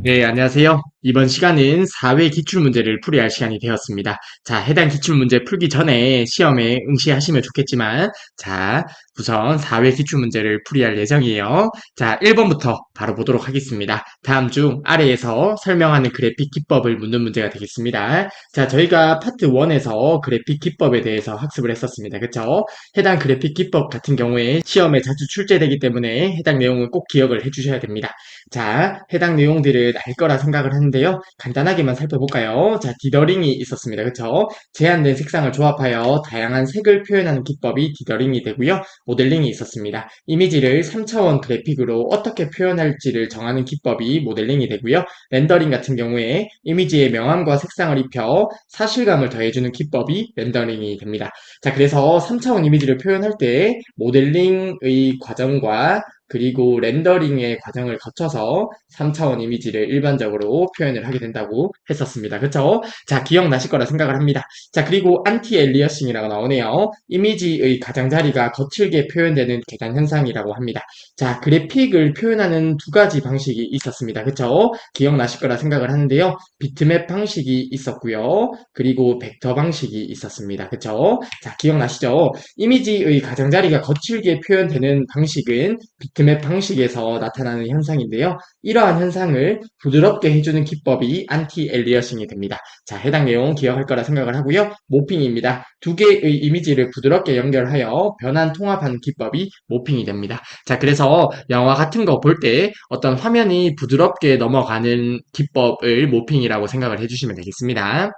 네, 안녕하세요. 이번 시간은 4회 기출문제를 풀이할 시간이 되었습니다. 자, 해당 기출문제 풀기 전에 시험에 응시하시면 좋겠지만, 자, 우선 4회 기출문제를 풀이할 예정이에요. 자, 1번부터 바로 보도록 하겠습니다. 다음 중 아래에서 설명하는 그래픽 기법을 묻는 문제가 되겠습니다. 자, 저희가 파트 1에서 그래픽 기법에 대해서 학습을 했었습니다. 그쵸? 해당 그래픽 기법 같은 경우에 시험에 자주 출제되기 때문에 해당 내용은 꼭 기억을 해주셔야 됩니다. 자, 해당 내용들을 알 거라 생각을 하는데요. 간단하게만 살펴볼까요? 자, 디더링이 있었습니다. 그쵸? 제한된 색상을 조합하여 다양한 색을 표현하는 기법이 디더링이 되고요. 모델링이 있었습니다. 이미지를 3차원 그래픽으로 어떻게 표현할지를 정하는 기법이 모델링이 되고요. 렌더링 같은 경우에 이미지에 명암과 색상을 입혀 사실감을 더해주는 기법이 렌더링이 됩니다. 자, 그래서 3차원 이미지를 표현할 때 모델링의 과정과 그리고 렌더링의 과정을 거쳐서 3차원 이미지를 일반적으로 표현을 하게 된다고 했었습니다. 그쵸? 자, 기억나실 거라 생각을 합니다. 자, 그리고 안티 엘리어싱이라고 나오네요. 이미지의 가장자리가 거칠게 표현되는 계단 현상이라고 합니다. 자, 그래픽을 표현하는 두 가지 방식이 있었습니다. 그쵸? 기억나실 거라 생각을 하는데요. 비트맵 방식이 있었고요. 그리고 벡터 방식이 있었습니다. 그쵸? 자, 기억나시죠? 이미지의 가장자리가 거칠게 표현되는 방식은 비트맵 방식에서 나타나는 현상인데요. 이러한 현상을 부드럽게 해주는 기법이 안티 엘리어싱이 됩니다. 자, 해당 내용 기억할 거라 생각을 하고요. 모핑입니다. 두 개의 이미지를 부드럽게 연결하여 변환 통합하는 기법이 모핑이 됩니다. 자, 그래서 영화 같은 거 볼 때 어떤 화면이 부드럽게 넘어가는 기법을 모핑이라고 생각을 해주시면 되겠습니다.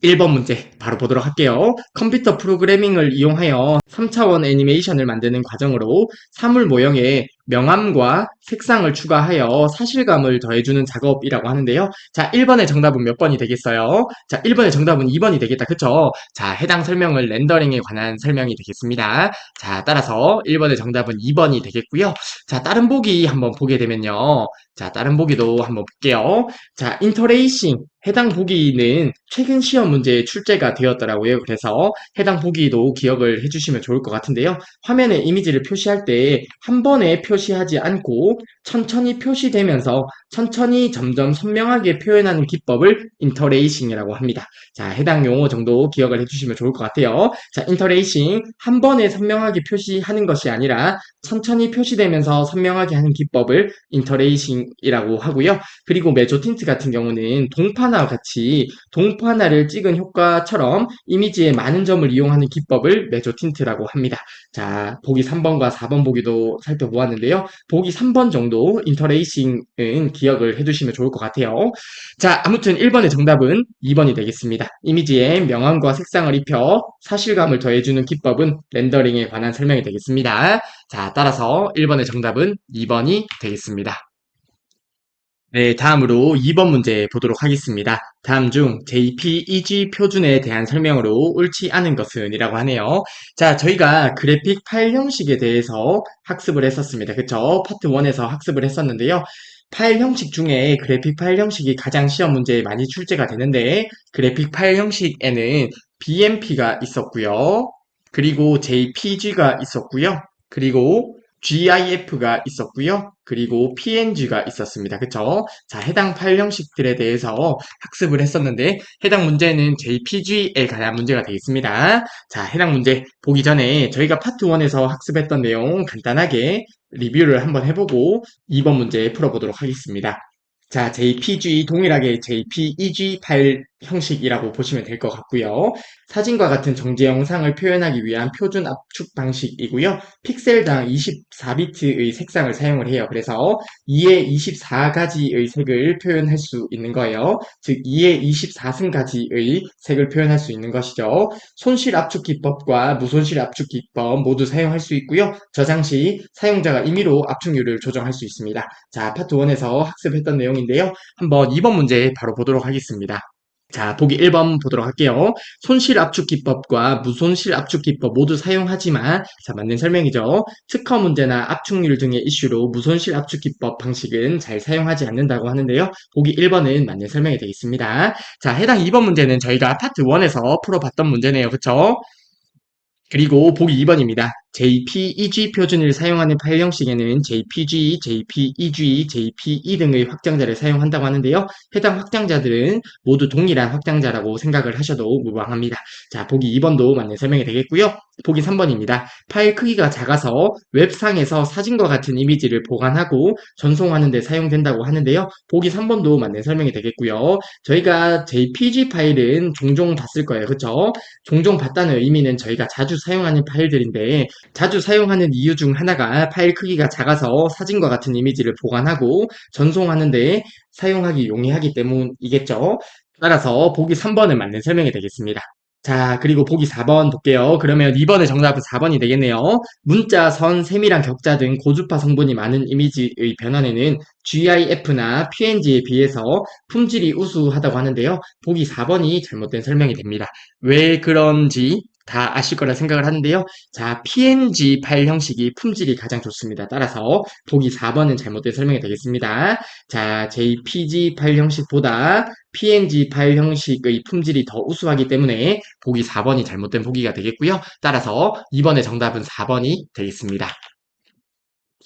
1번 문제 바로 보도록 할게요. 컴퓨터 프로그래밍을 이용하여 3차원 애니메이션을 만드는 과정으로 사물 모형에 명암과 색상을 추가하여 사실감을 더해주는 작업이라고 하는데요. 자, 1번의 정답은 몇 번이 되겠어요? 자, 1번의 정답은 2번이 되겠다. 그쵸? 자, 해당 설명을 렌더링에 관한 설명이 되겠습니다. 자, 따라서 1번의 정답은 2번이 되겠고요. 자, 다른 보기 한번 보게 되면요. 자, 다른 보기도 한번 볼게요. 자, 인터레이싱. 해당 보기는 최근 시험 문제에 출제가 되었더라고요. 그래서 해당 보기도 기억을 해주시면 좋을 것 같은데요. 화면에 이미지를 표시할 때 한 번에 표시하지 않고 천천히 표시되면서 천천히 점점 선명하게 표현하는 기법을 인터레이싱이라고 합니다. 자, 해당 용어 정도 기억을 해주시면 좋을 것 같아요. 자, 인터레이싱. 한 번에 선명하게 표시하는 것이 아니라 천천히 표시되면서 선명하게 하는 기법을 인터레이싱이라고 하고요. 그리고 메조틴트 같은 경우는 동파나와 같이 동파나를 찍은 효과처럼 이미지에 많은 점을 이용하는 기법을 메조틴트라고 합니다. 자, 보기 3번과 4번 보기도 살펴보았는데요. 보기 3번 정도 인터레이싱은 기억을 해두시면 좋을 것 같아요. 자, 아무튼 1번의 정답은 2번이 되겠습니다. 이미지에 명암과 색상을 입혀 사실감을 더해주는 기법은 렌더링에 관한 설명이 되겠습니다. 자, 따라서 1번의 정답은 2번이 되겠습니다. 네, 다음으로 2번 문제 보도록 하겠습니다. 다음 중 JPEG 표준에 대한 설명으로 옳지 않은 것은 이라고 하네요. 자, 저희가 그래픽 파일 형식에 대해서 학습을 했었습니다. 그쵸? 파트 1에서 학습을 했었는데요. 파일 형식 중에 그래픽 파일 형식이 가장 시험 문제에 많이 출제가 되는데, 그래픽 파일 형식에는 BMP가 있었고요. 그리고 JPG가 있었고요. 그리고 GIF가 있었고요. 그리고 PNG가 있었습니다. 그쵸? 자, 해당 파일 형식들에 대해서 학습을 했었는데 해당 문제는 JPG에 관한 문제가 되겠습니다. 자, 해당 문제 보기 전에 저희가 파트 1에서 학습했던 내용 간단하게 리뷰를 한번 해보고 2번 문제 풀어보도록 하겠습니다. 자, JPG 동일하게 JPEG 파일 형식이라고 보시면 될 것 같고요. 사진과 같은 정지 영상을 표현하기 위한 표준 압축 방식이고요. 픽셀당 24비트의 색상을 사용을 해요. 그래서 2에 24가지의 색을 표현할 수 있는 거예요. 즉 2에 24승가지의 색을 표현할 수 있는 것이죠. 손실 압축 기법과 무손실 압축 기법 모두 사용할 수 있고요. 저장 시 사용자가 임의로 압축률을 조정할 수 있습니다. 자, 파트 1에서 학습했던 내용인데요. 한번 2번 문제 바로 보도록 하겠습니다. 자, 보기 1번 보도록 할게요. 손실 압축 기법과 무손실 압축 기법 모두 사용하지만, 자, 맞는 설명이죠. 특허 문제나 압축률 등의 이슈로 무손실 압축 기법 방식은 잘 사용하지 않는다고 하는데요. 보기 1번은 맞는 설명이 되겠습니다. 자, 해당 2번 문제는 저희가 파트 1에서 풀어봤던 문제네요. 그쵸? 그리고 보기 2번입니다. JPEG 표준을 사용하는 파일 형식에는 JPG, JPEG, JPE 등의 확장자를 사용한다고 하는데요. 해당 확장자들은 모두 동일한 확장자라고 생각을 하셔도 무방합니다. 자, 보기 2번도 맞는 설명이 되겠고요. 보기 3번입니다. 파일 크기가 작아서 웹상에서 사진과 같은 이미지를 보관하고 전송하는 데 사용된다고 하는데요. 보기 3번도 맞는 설명이 되겠고요. 저희가 JPG 파일은 종종 봤을 거예요. 그쵸? 종종 봤다는 의미는 저희가 자주 사용하는 파일들인데 자주 사용하는 이유 중 하나가 파일 크기가 작아서 사진과 같은 이미지를 보관하고 전송하는 데 사용하기 용이하기 때문이겠죠. 따라서 보기 3번은 맞는 설명이 되겠습니다. 자, 그리고 보기 4번 볼게요. 그러면 이번에 정답은 4번이 되겠네요. 문자, 선, 세밀한 격자 등 고주파 성분이 많은 이미지의 변환에는 GIF나 PNG에 비해서 품질이 우수하다고 하는데요. 보기 4번이 잘못된 설명이 됩니다. 왜 그런지 다 아실 거라 생각을 하는데요. 자, PNG 파일 형식이 품질이 가장 좋습니다. 따라서 보기 4번은 잘못된 설명이 되겠습니다. 자, JPG 파일 형식보다 PNG 파일 형식의 품질이 더 우수하기 때문에 보기 4번이 잘못된 보기가 되겠고요. 따라서 이번에 정답은 4번이 되겠습니다.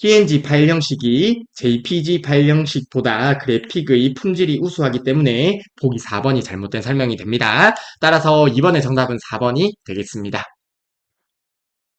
PNG 파일 형식이 JPG 파일 형식보다 그래픽의 품질이 우수하기 때문에 보기 4번이 잘못된 설명이 됩니다. 따라서 이번에 정답은 4번이 되겠습니다.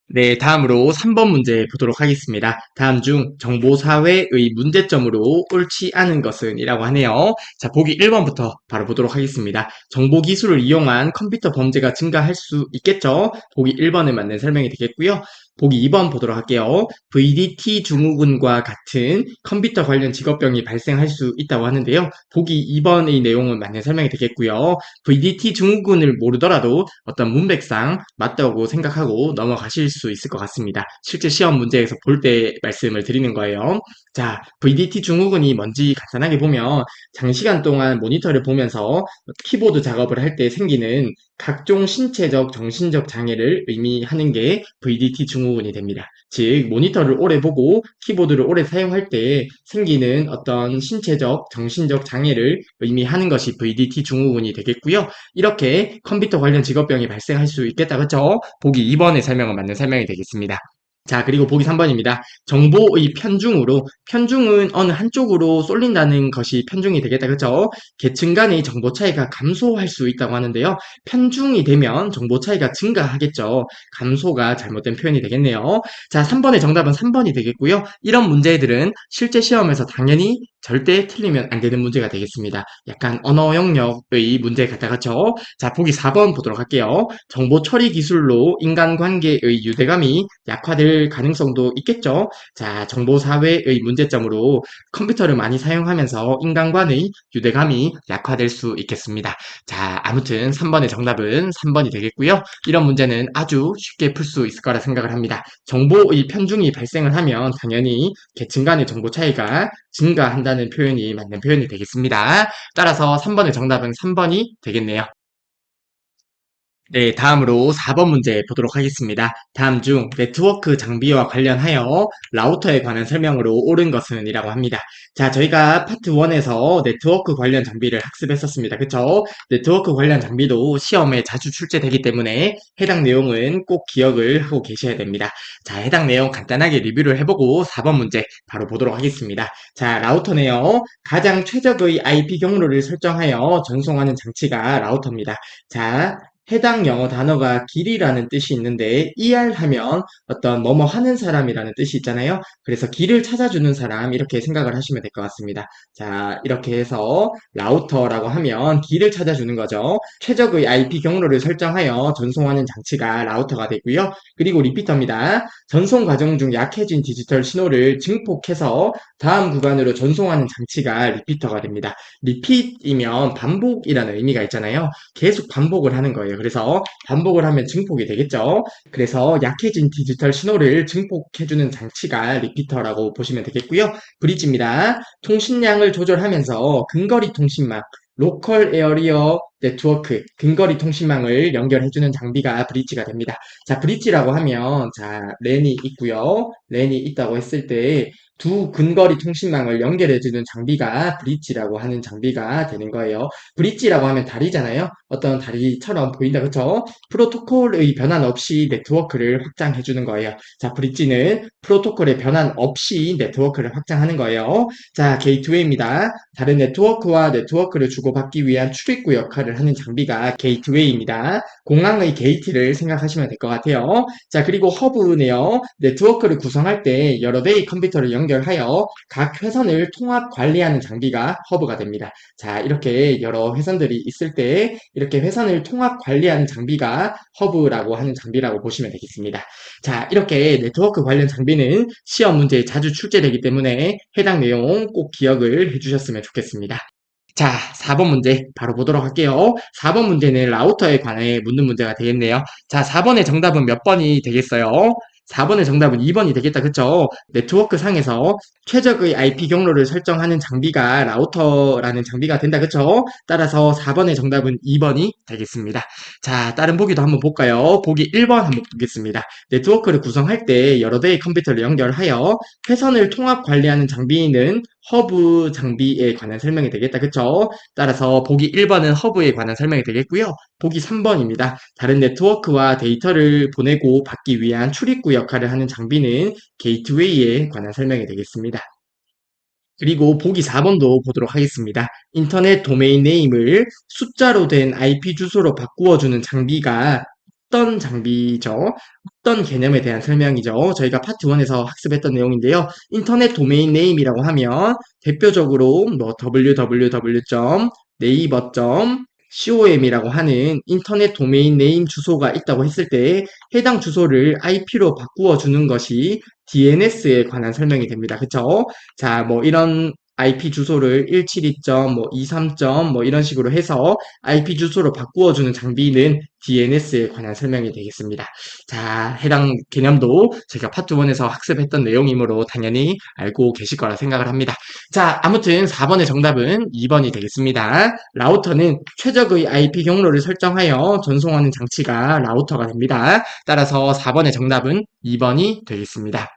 네, 다음으로 3번 문제 보도록 하겠습니다. 다음 중 정보사회의 문제점으로 옳지 않은 것은 이라고 하네요. 자, 보기 1번부터 바로 보도록 하겠습니다. 정보기술을 이용한 컴퓨터 범죄가 증가할 수 있겠죠? 보기 1번에 맞는 설명이 되겠고요. 보기 2번 보도록 할게요. VDT 증후군과 같은 컴퓨터 관련 직업병이 발생할 수 있다고 하는데요. 보기 2번의 내용은 맞는 설명이 되겠고요. VDT 증후군을 모르더라도 어떤 문맥상 맞다고 생각하고 넘어가실 수 있을 것 같습니다. 실제 시험 문제에서 볼 때 말씀을 드리는 거예요. 자, VDT 증후군이 뭔지 간단하게 보면 장시간 동안 모니터를 보면서 키보드 작업을 할 때 생기는 각종 신체적, 정신적 장애를 의미하는 게 VDT 증후군이 됩니다. 즉, 모니터를 오래 보고 키보드를 오래 사용할 때 생기는 어떤 신체적, 정신적 장애를 의미하는 것이 VDT 증후군이 되겠고요. 이렇게 컴퓨터 관련 직업병이 발생할 수 있겠다. 그쵸? 보기 2번의 설명은 맞는 설명이 되겠습니다. 자, 그리고 보기 3번입니다. 정보의 편중으로, 편중은 어느 한쪽으로 쏠린다는 것이 편중이 되겠다. 그쵸? 계층 간의 정보 차이가 감소할 수 있다고 하는데요. 편중이 되면 정보 차이가 증가하겠죠. 감소가 잘못된 표현이 되겠네요. 자, 3번의 정답은 3번이 되겠고요. 이런 문제들은 실제 시험에서 당연히 절대 틀리면 안 되는 문제가 되겠습니다. 약간 언어 영역의 문제 같다. 그쵸? 자, 보기 4번 보도록 할게요. 정보 처리 기술로 인간관계의 유대감이 약화될 가능성도 있겠죠. 자, 정보사회의 문제점으로 컴퓨터를 많이 사용하면서 인간과의 유대감이 약화될 수 있겠습니다. 자, 아무튼 3번의 정답은 3번이 되겠고요. 이런 문제는 아주 쉽게 풀 수 있을 거라 생각을 합니다. 정보의 편중이 발생을 하면 당연히 계층 간의 정보 차이가 증가한다는 표현이 맞는 표현이 되겠습니다. 따라서 3번의 정답은 3번이 되겠네요. 네, 다음으로 4번 문제 보도록 하겠습니다. 다음 중 네트워크 장비와 관련하여 라우터에 관한 설명으로 옳은 것은 이라고 합니다. 자, 저희가 파트 1에서 네트워크 관련 장비를 학습했었습니다. 그쵸? 네트워크 관련 장비도 시험에 자주 출제되기 때문에 해당 내용은 꼭 기억을 하고 계셔야 됩니다. 자, 해당 내용 간단하게 리뷰를 해보고 4번 문제 바로 보도록 하겠습니다. 자, 라우터네요. 가장 최적의 IP 경로를 설정하여 전송하는 장치가 라우터입니다. 자, 해당 영어 단어가 길이라는 뜻이 있는데 ER 하면 어떤 뭐뭐 하는 사람이라는 뜻이 있잖아요. 그래서 길을 찾아주는 사람 이렇게 생각을 하시면 될 것 같습니다. 자, 이렇게 해서 라우터라고 하면 길을 찾아주는 거죠. 최적의 IP 경로를 설정하여 전송하는 장치가 라우터가 되고요. 그리고 리피터입니다. 전송 과정 중 약해진 디지털 신호를 증폭해서 다음 구간으로 전송하는 장치가 리피터가 됩니다. 리핏이면 반복이라는 의미가 있잖아요. 계속 반복을 하는 거예요. 그래서 반복을 하면 증폭이 되겠죠. 그래서 약해진 디지털 신호를 증폭해주는 장치가 리피터라고 보시면 되겠고요. 브릿지입니다. 통신량을 조절하면서 근거리 통신망, 로컬 에어리어 네트워크, 근거리 통신망을 연결해주는 장비가 브릿지가 됩니다. 자, 브릿지라고 하면, 자, 랜이 있고요. 랜이 있다고 했을 때, 두 근거리 통신망을 연결해주는 장비가 브릿지라고 하는 장비가 되는 거예요. 브릿지라고 하면 다리잖아요. 어떤 다리처럼 보인다, 그쵸? 프로토콜의 변환 없이 네트워크를 확장해주는 거예요. 자, 브릿지는 프로토콜의 변환 없이 네트워크를 확장하는 거예요. 자, 게이트웨이입니다. 다른 네트워크와 네트워크를 주고받기 위한 출입구 역할을 하는 장비가 게이트웨이입니다. 공항의 게이트를 생각하시면 될 것 같아요. 자, 그리고 허브네요. 네트워크를 구성할 때 여러 대의 컴퓨터를 연결하여 각 회선을 통합 관리하는 장비가 허브가 됩니다. 자, 이렇게 여러 회선들이 있을 때 이렇게 회선을 통합 관리하는 장비가 허브라고 하는 장비라고 보시면 되겠습니다. 자, 이렇게 네트워크 관련 장비는 시험 문제에 자주 출제되기 때문에 해당 내용 꼭 기억을 해주셨으면 좋겠습니다. 자, 4번 문제 바로 보도록 할게요. 4번 문제는 라우터에 관해 묻는 문제가 되겠네요. 자, 4번의 정답은 몇 번이 되겠어요? 4번의 정답은 2번이 되겠다. 그쵸? 네트워크 상에서 최적의 IP 경로를 설정하는 장비가 라우터라는 장비가 된다. 그쵸? 따라서 4번의 정답은 2번이 되겠습니다. 자, 다른 보기도 한번 볼까요? 보기 1번 한번 보겠습니다. 네트워크를 구성할 때 여러 대의 컴퓨터를 연결하여 회선을 통합 관리하는 장비는 허브 장비에 관한 설명이 되겠다. 그쵸? 따라서 보기 1번은 허브에 관한 설명이 되겠고요. 보기 3번입니다. 다른 네트워크와 데이터를 보내고 받기 위한 출입구 역할을 하는 장비는 게이트웨이에 관한 설명이 되겠습니다. 그리고 보기 4번도 보도록 하겠습니다. 인터넷 도메인 네임을 숫자로 된 IP 주소로 바꾸어주는 장비가 어떤 장비죠? 어떤 개념에 대한 설명이죠? 저희가 파트 1에서 학습했던 내용인데요. 인터넷 도메인 네임이라고 하면 대표적으로 뭐 www.naver.com이라고 하는 인터넷 도메인 네임 주소가 있다고 했을 때 해당 주소를 IP로 바꾸어 주는 것이 DNS에 관한 설명이 됩니다. 그쵸? 자, 뭐 이런 IP 주소를 172점, 뭐 23점, 뭐 이런 식으로 해서 IP 주소로 바꾸어 주는 장비는 DNS에 관한 설명이 되겠습니다. 자, 해당 개념도 제가 파트 1에서 학습했던 내용이므로 당연히 알고 계실 거라 생각을 합니다. 자, 아무튼 4번의 정답은 2번이 되겠습니다. 라우터는 최적의 IP 경로를 설정하여 전송하는 장치가 라우터가 됩니다. 따라서 4번의 정답은 2번이 되겠습니다.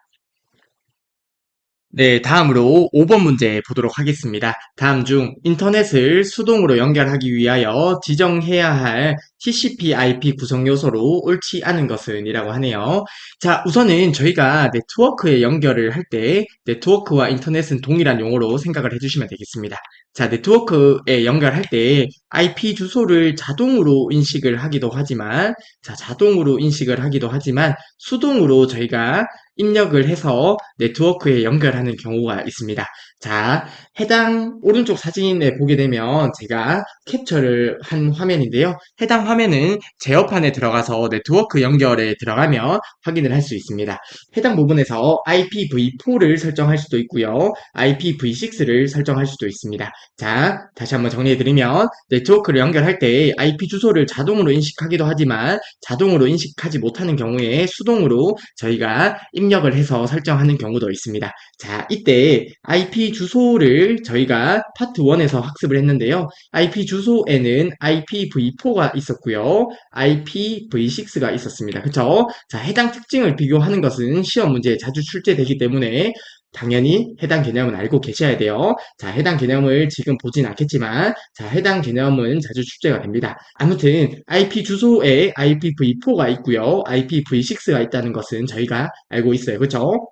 네, 다음으로 5번 문제 보도록 하겠습니다. 다음 중 인터넷을 수동으로 연결하기 위하여 지정해야 할 TCP/IP 구성 요소로 옳지 않은 것은 이라고 하네요. 자, 우선은 저희가 네트워크에 연결을 할 때 네트워크와 인터넷은 동일한 용어로 생각을 해주시면 되겠습니다. 자, 네트워크에 연결할 때 IP 주소를 자동으로 인식을 하기도 하지만 자동으로 인식을 하기도 하지만 수동으로 저희가 입력을 해서 네트워크에 연결하는 경우가 있습니다. 자, 해당 오른쪽 사진에 보게 되면 제가 캡처를 한 화면인데요. 해당 화면은 제어판에 들어가서 네트워크 연결에 들어가면 확인을 할 수 있습니다. 해당 부분에서 IPv4를 설정할 수도 있고요. IPv6를 설정할 수도 있습니다. 자, 다시 한번 정리해드리면 네트워크를 연결할 때 IP 주소를 자동으로 인식하기도 하지만 자동으로 인식하지 못하는 경우에 수동으로 저희가 입력을 해서 설정하는 경우도 있습니다. 자, 이때 IP 주소를 저희가 파트 1에서 학습을 했는데요. IP 주소에는 IPv4가 있었고요. IPv6가 있었습니다. 그쵸? 자, 해당 특징을 비교하는 것은 시험 문제에 자주 출제되기 때문에 당연히 해당 개념은 알고 계셔야 돼요. 자, 해당 개념을 지금 보진 않겠지만, 자, 해당 개념은 자주 출제가 됩니다. 아무튼, IP 주소에 IPv4가 있고요. IPv6가 있다는 것은 저희가 알고 있어요. 그쵸?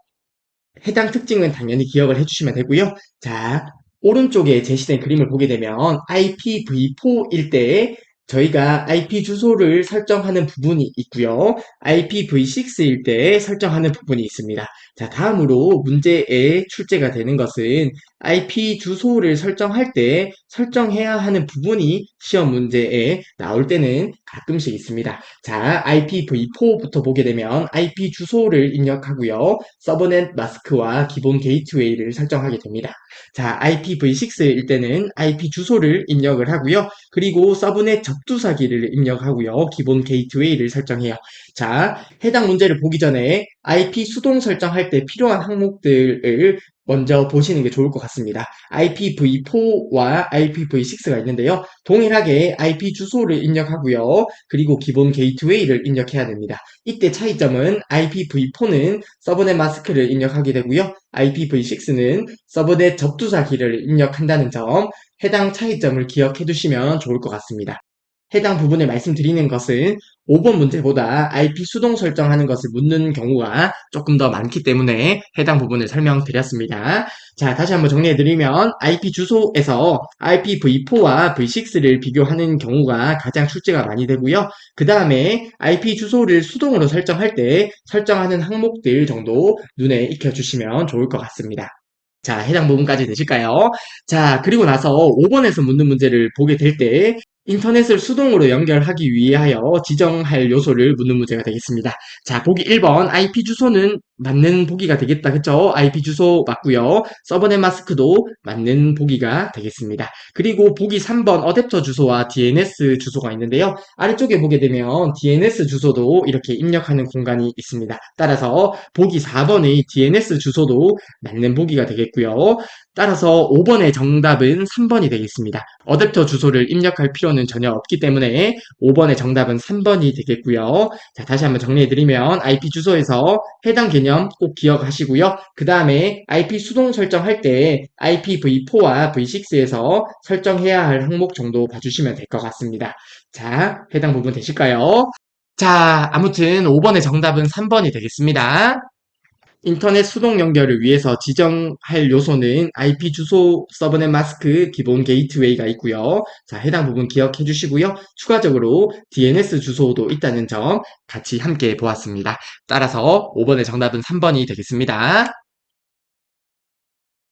해당 특징은 당연히 기억을 해주시면 되고요. 자, 오른쪽에 제시된 그림을 보게 되면 IPv4일 때 저희가 IP 주소를 설정하는 부분이 있고요. IPv6일 때 설정하는 부분이 있습니다. 자, 다음으로 문제에 출제가 되는 것은 IP 주소를 설정할 때 설정해야 하는 부분이 시험 문제에 나올 때는 가끔씩 있습니다. 자, IPv4부터 보게 되면 IP 주소를 입력하고요. 서브넷 마스크와 기본 게이트웨이를 설정하게 됩니다. 자, IPv6일 때는 IP 주소를 입력을 하고요. 그리고 서브넷 접두사기를 입력하고요. 기본 게이트웨이를 설정해요. 자, 해당 문제를 보기 전에 IP 수동 설정할 때 필요한 항목들을 먼저 보시는 게 좋을 것 같습니다. IPv4와 IPv6가 있는데요. 동일하게 IP 주소를 입력하고요. 그리고 기본 게이트웨이를 입력해야 됩니다. 이때 차이점은 IPv4는 서브넷 마스크를 입력하게 되고요. IPv6는 서브넷 접두사 키를 입력한다는 점, 해당 차이점을 기억해 두시면 좋을 것 같습니다. 해당 부분을 말씀드리는 것은 5번 문제보다 IP 수동 설정하는 것을 묻는 경우가 조금 더 많기 때문에 해당 부분을 설명드렸습니다. 자, 다시 한번 정리해드리면 IP 주소에서 IPv4와 v6를 비교하는 경우가 가장 출제가 많이 되고요. 그 다음에 IP 주소를 수동으로 설정할 때 설정하는 항목들 정도 눈에 익혀주시면 좋을 것 같습니다. 자, 해당 부분까지 되실까요? 자, 그리고 나서 5번에서 묻는 문제를 보게 될 때 인터넷을 수동으로 연결하기 위하여 지정할 요소를 묻는 문제가 되겠습니다. 자, 보기 1번 IP 주소는 맞는 보기가 되겠다. 그쵸? IP 주소 맞고요. 서버넷 마스크도 맞는 보기가 되겠습니다. 그리고 보기 3번 어댑터 주소와 DNS 주소가 있는데요. 아래쪽에 보게 되면 DNS 주소도 이렇게 입력하는 공간이 있습니다. 따라서 보기 4번의 DNS 주소도 맞는 보기가 되겠고요. 따라서 5번의 정답은 3번이 되겠습니다. 어댑터 주소를 입력할 필요는 전혀 없기 때문에 5번의 정답은 3번이 되겠고요. 자, 다시 한번 정리해드리면 IP 주소에서 해당 개념 꼭 기억하시고요. 그 다음에 IP 수동 설정할 때 IPv4와 v6에서 설정해야 할 항목 정도 봐주시면 될 것 같습니다. 자, 해당 부분 되실까요? 자, 아무튼 5번의 정답은 3번이 되겠습니다. 인터넷 수동 연결을 위해서 지정할 요소는 IP 주소, 서브넷 마스크, 기본 게이트웨이가 있고요. 자, 해당 부분 기억해 주시고요. 추가적으로 DNS 주소도 있다는 점 같이 함께 보았습니다. 따라서 5번의 정답은 3번이 되겠습니다.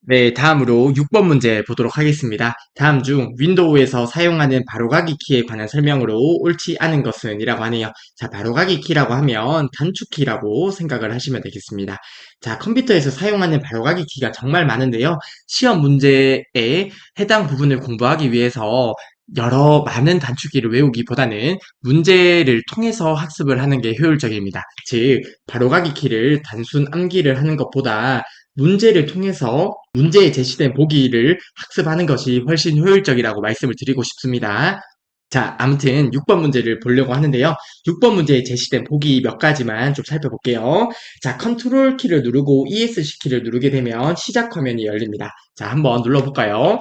네, 다음으로 6번 문제 보도록 하겠습니다. 다음 중 윈도우에서 사용하는 바로가기 키에 관한 설명으로 옳지 않은 것은 이라고 하네요. 자, 바로가기 키라고 하면 단축키라고 생각을 하시면 되겠습니다. 자, 컴퓨터에서 사용하는 바로가기 키가 정말 많은데요. 시험 문제에 해당 부분을 공부하기 위해서 여러 많은 단축키를 외우기보다는 문제를 통해서 학습을 하는 게 효율적입니다. 즉, 바로가기 키를 단순 암기를 하는 것보다 문제를 통해서 문제에 제시된 보기를 학습하는 것이 훨씬 효율적이라고 말씀을 드리고 싶습니다. 자, 아무튼 6번 문제를 보려고 하는데요. 6번 문제에 제시된 보기 몇 가지만 좀 살펴볼게요. 자, 컨트롤 키를 누르고 ESC 키를 누르게 되면 시작 화면이 열립니다. 자, 한번 눌러볼까요?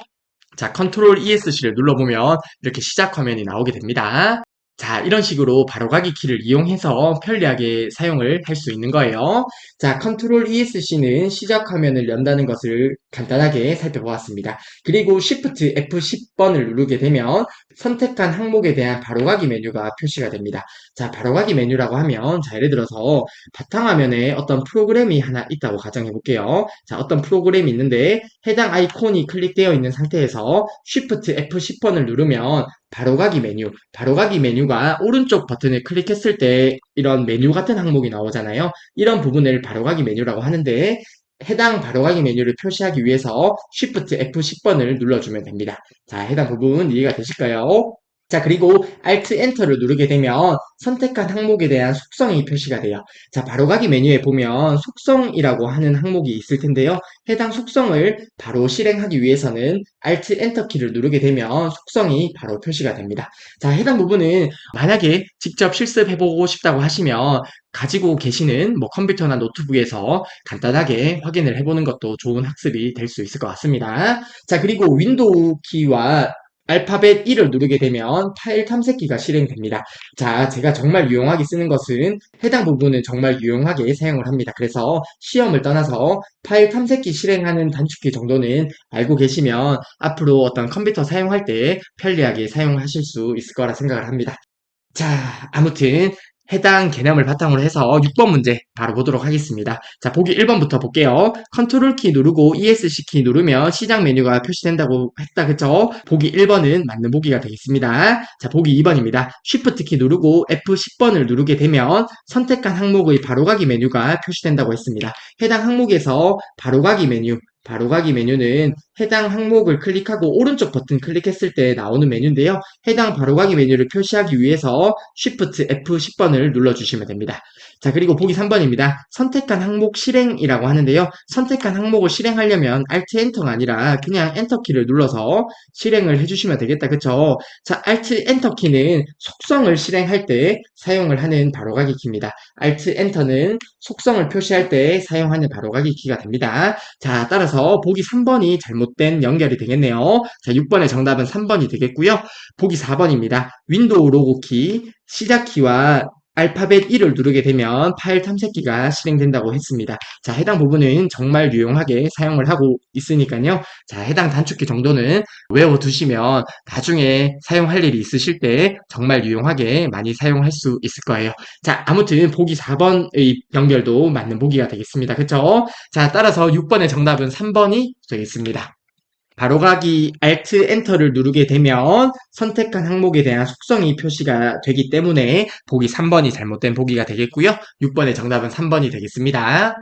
자, 컨트롤 ESC를 눌러보면 이렇게 시작 화면이 나오게 됩니다. 자, 이런 식으로 바로가기 키를 이용해서 편리하게 사용을 할 수 있는 거예요. 자, 컨트롤 ESC는 시작 화면을 연다는 것을 간단하게 살펴보았습니다. 그리고 Shift F10번을 누르게 되면 선택한 항목에 대한 바로가기 메뉴가 표시가 됩니다. 자, 바로가기 메뉴라고 하면, 자, 예를 들어서 바탕화면에 어떤 프로그램이 하나 있다고 가정해 볼게요. 자, 어떤 프로그램이 있는데 해당 아이콘이 클릭되어 있는 상태에서 Shift F10번을 누르면 바로가기 메뉴가 오른쪽 버튼을 클릭했을 때 이런 메뉴 같은 항목이 나오잖아요. 이런 부분을 바로가기 메뉴라고 하는데 해당 바로가기 메뉴를 표시하기 위해서 Shift F10번을 눌러주면 됩니다. 자, 해당 부분 이해가 되실까요? 자, 그리고 Alt Enter를 누르게 되면 선택한 항목에 대한 속성이 표시가 돼요. 자, 바로가기 메뉴에 보면 속성이라고 하는 항목이 있을 텐데요. 해당 속성을 바로 실행하기 위해서는 Alt Enter 키를 누르게 되면 속성이 바로 표시가 됩니다. 자, 해당 부분은 만약에 직접 실습해보고 싶다고 하시면 가지고 계시는 뭐 컴퓨터나 노트북에서 간단하게 확인을 해보는 것도 좋은 학습이 될 수 있을 것 같습니다. 자, 그리고 윈도우 키와 알파벳 1을 누르게 되면 파일 탐색기가 실행됩니다. 자, 제가 정말 유용하게 쓰는 것은 해당 부분은 정말 유용하게 사용을 합니다. 그래서 시험을 떠나서 파일 탐색기 실행하는 단축키 정도는 알고 계시면 앞으로 어떤 컴퓨터 사용할 때 편리하게 사용하실 수 있을 거라 생각을 합니다. 자, 아무튼 해당 개념을 바탕으로 해서 6번 문제 바로 보도록 하겠습니다. 자, 보기 1번부터 볼게요. 컨트롤 키 누르고 ESC 키 누르면 시작 메뉴가 표시된다고 했다, 그쵸? 보기 1번은 맞는 보기가 되겠습니다. 자, 보기 2번입니다. Shift 키 누르고 F10번을 누르게 되면 선택한 항목의 바로가기 메뉴가 표시된다고 했습니다. 해당 항목에서 바로가기 메뉴, 바로가기 메뉴는 해당 항목을 클릭하고 오른쪽 버튼 클릭했을 때 나오는 메뉴인데요. 해당 바로가기 메뉴를 표시하기 위해서 Shift F10번을 눌러주시면 됩니다. 자, 그리고 보기 3번입니다. 선택한 항목 실행이라고 하는데요. 선택한 항목을 실행하려면 Alt Enter가 아니라 그냥 엔터 키를 눌러서 실행을 해주시면 되겠다. 그쵸? 자, Alt Enter 키는 속성을 실행할 때 사용을 하는 바로가기 키입니다. Alt Enter는 속성을 표시할 때 사용하는 바로가기 키가 됩니다. 자, 따라서 보기 3번이 잘못된 연결이 되겠네요. 자, 6번의 정답은 3번이 되겠고요. 보기 4번입니다. 윈도우 로고 키, 시작 키와 알파벳 1을 누르게 되면 파일 탐색기가 실행된다고 했습니다. 자, 해당 부분은 정말 유용하게 사용을 하고 있으니까요. 자, 해당 단축키 정도는 외워두시면 나중에 사용할 일이 있으실 때 정말 유용하게 많이 사용할 수 있을 거예요. 자, 아무튼 보기 4번의 연결도 맞는 보기가 되겠습니다. 그쵸? 자, 따라서 6번의 정답은 3번이 되겠습니다. 바로가기 Alt Enter를 누르게 되면 선택한 항목에 대한 속성이 표시가 되기 때문에 보기 3번이 잘못된 보기가 되겠고요. 6번의 정답은 3번이 되겠습니다.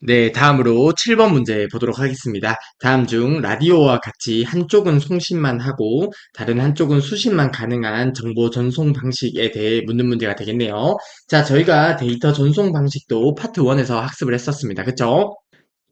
네, 다음으로 7번 문제 보도록 하겠습니다. 다음 중 라디오와 같이 한쪽은 송신만 하고 다른 한쪽은 수신만 가능한 정보 전송 방식에 대해 묻는 문제가 되겠네요. 자, 저희가 데이터 전송 방식도 파트 1에서 학습을 했었습니다. 그쵸?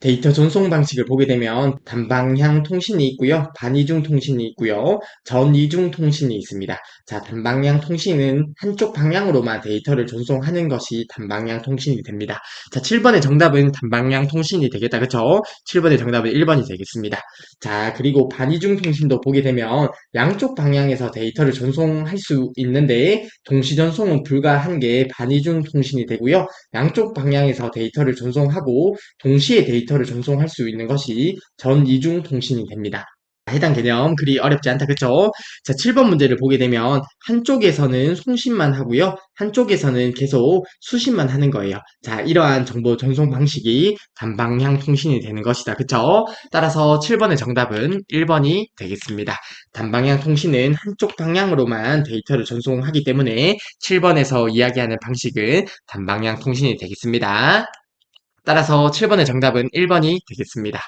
데이터 전송 방식을 보게 되면 단방향 통신이 있고요. 반이중 통신이 있고요. 전이중 통신이 있습니다. 자, 단방향 통신은 한쪽 방향으로만 데이터를 전송하는 것이 단방향 통신이 됩니다. 자, 7번의 정답은 단방향 통신이 되겠다. 그쵸? 7번의 정답은 1번이 되겠습니다. 자, 그리고 반이중 통신도 보게 되면 양쪽 방향에서 데이터를 전송할 수 있는데 동시 전송은 불가한 게 반이중 통신이 되고요. 양쪽 방향에서 데이터를 전송하고 동시에 데이터를 전송할 수 있는 것이 전이중 통신이 됩니다. 해당 개념 그리 어렵지 않다. 그쵸? 자, 7번 문제를 보게 되면 한쪽에서는 송신만 하고요. 한쪽에서는 계속 수신만 하는 거예요. 자, 이러한 정보 전송 방식이 단방향 통신이 되는 것이다. 그쵸? 따라서 7번의 정답은 1번이 되겠습니다. 단방향 통신은 한쪽 방향으로만 데이터를 전송하기 때문에 7번에서 이야기하는 방식은 단방향 통신이 되겠습니다. 따라서 7번의 정답은 1번이 되겠습니다.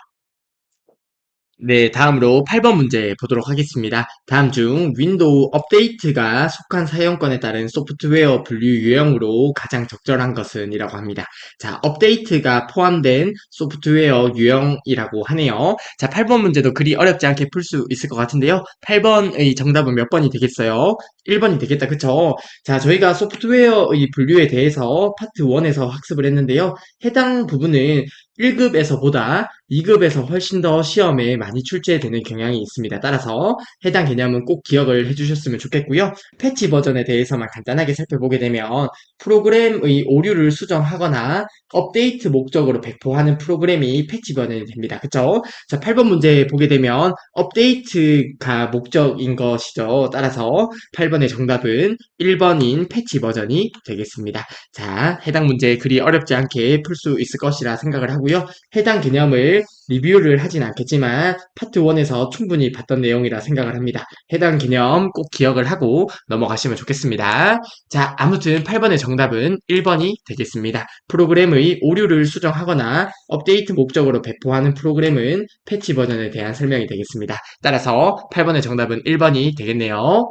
네, 다음으로 8번 문제 보도록 하겠습니다. 다음 중 윈도우 업데이트가 속한 사용권에 따른 소프트웨어 분류 유형으로 가장 적절한 것은? 이라고 합니다. 자, 업데이트가 포함된 소프트웨어 유형이라고 하네요. 자, 8번 문제도 그리 어렵지 않게 풀 수 있을 것 같은데요. 8번의 정답은 몇 번이 되겠어요? 1번이 되겠다. 그쵸? 자, 저희가 소프트웨어의 분류에 대해서 파트 1에서 학습을 했는데요. 해당 부분은 1급에서보다 2급에서 훨씬 더 시험에 많이 출제되는 경향이 있습니다. 따라서 해당 개념은 꼭 기억을 해주셨으면 좋겠고요. 패치 버전에 대해서만 간단하게 살펴보게 되면 프로그램의 오류를 수정하거나 업데이트 목적으로 배포하는 프로그램이 패치 버전이 됩니다. 그쵸? 자, 8번 문제 보게 되면 업데이트가 목적인 것이죠. 따라서 8번의 정답은 1번인 패치 버전이 되겠습니다. 자, 해당 문제 그리 어렵지 않게 풀 수 있을 것이라 생각을 하고요. 해당 개념을 리뷰를 하진 않겠지만 파트 1에서 충분히 봤던 내용이라 생각을 합니다. 해당 개념 꼭 기억을 하고 넘어가시면 좋겠습니다. 자, 아무튼 8번의 정답은 1번이 되겠습니다. 프로그램의 오류를 수정하거나 업데이트 목적으로 배포하는 프로그램은 패치 버전에 대한 설명이 되겠습니다. 따라서 8번의 정답은 1번이 되겠네요.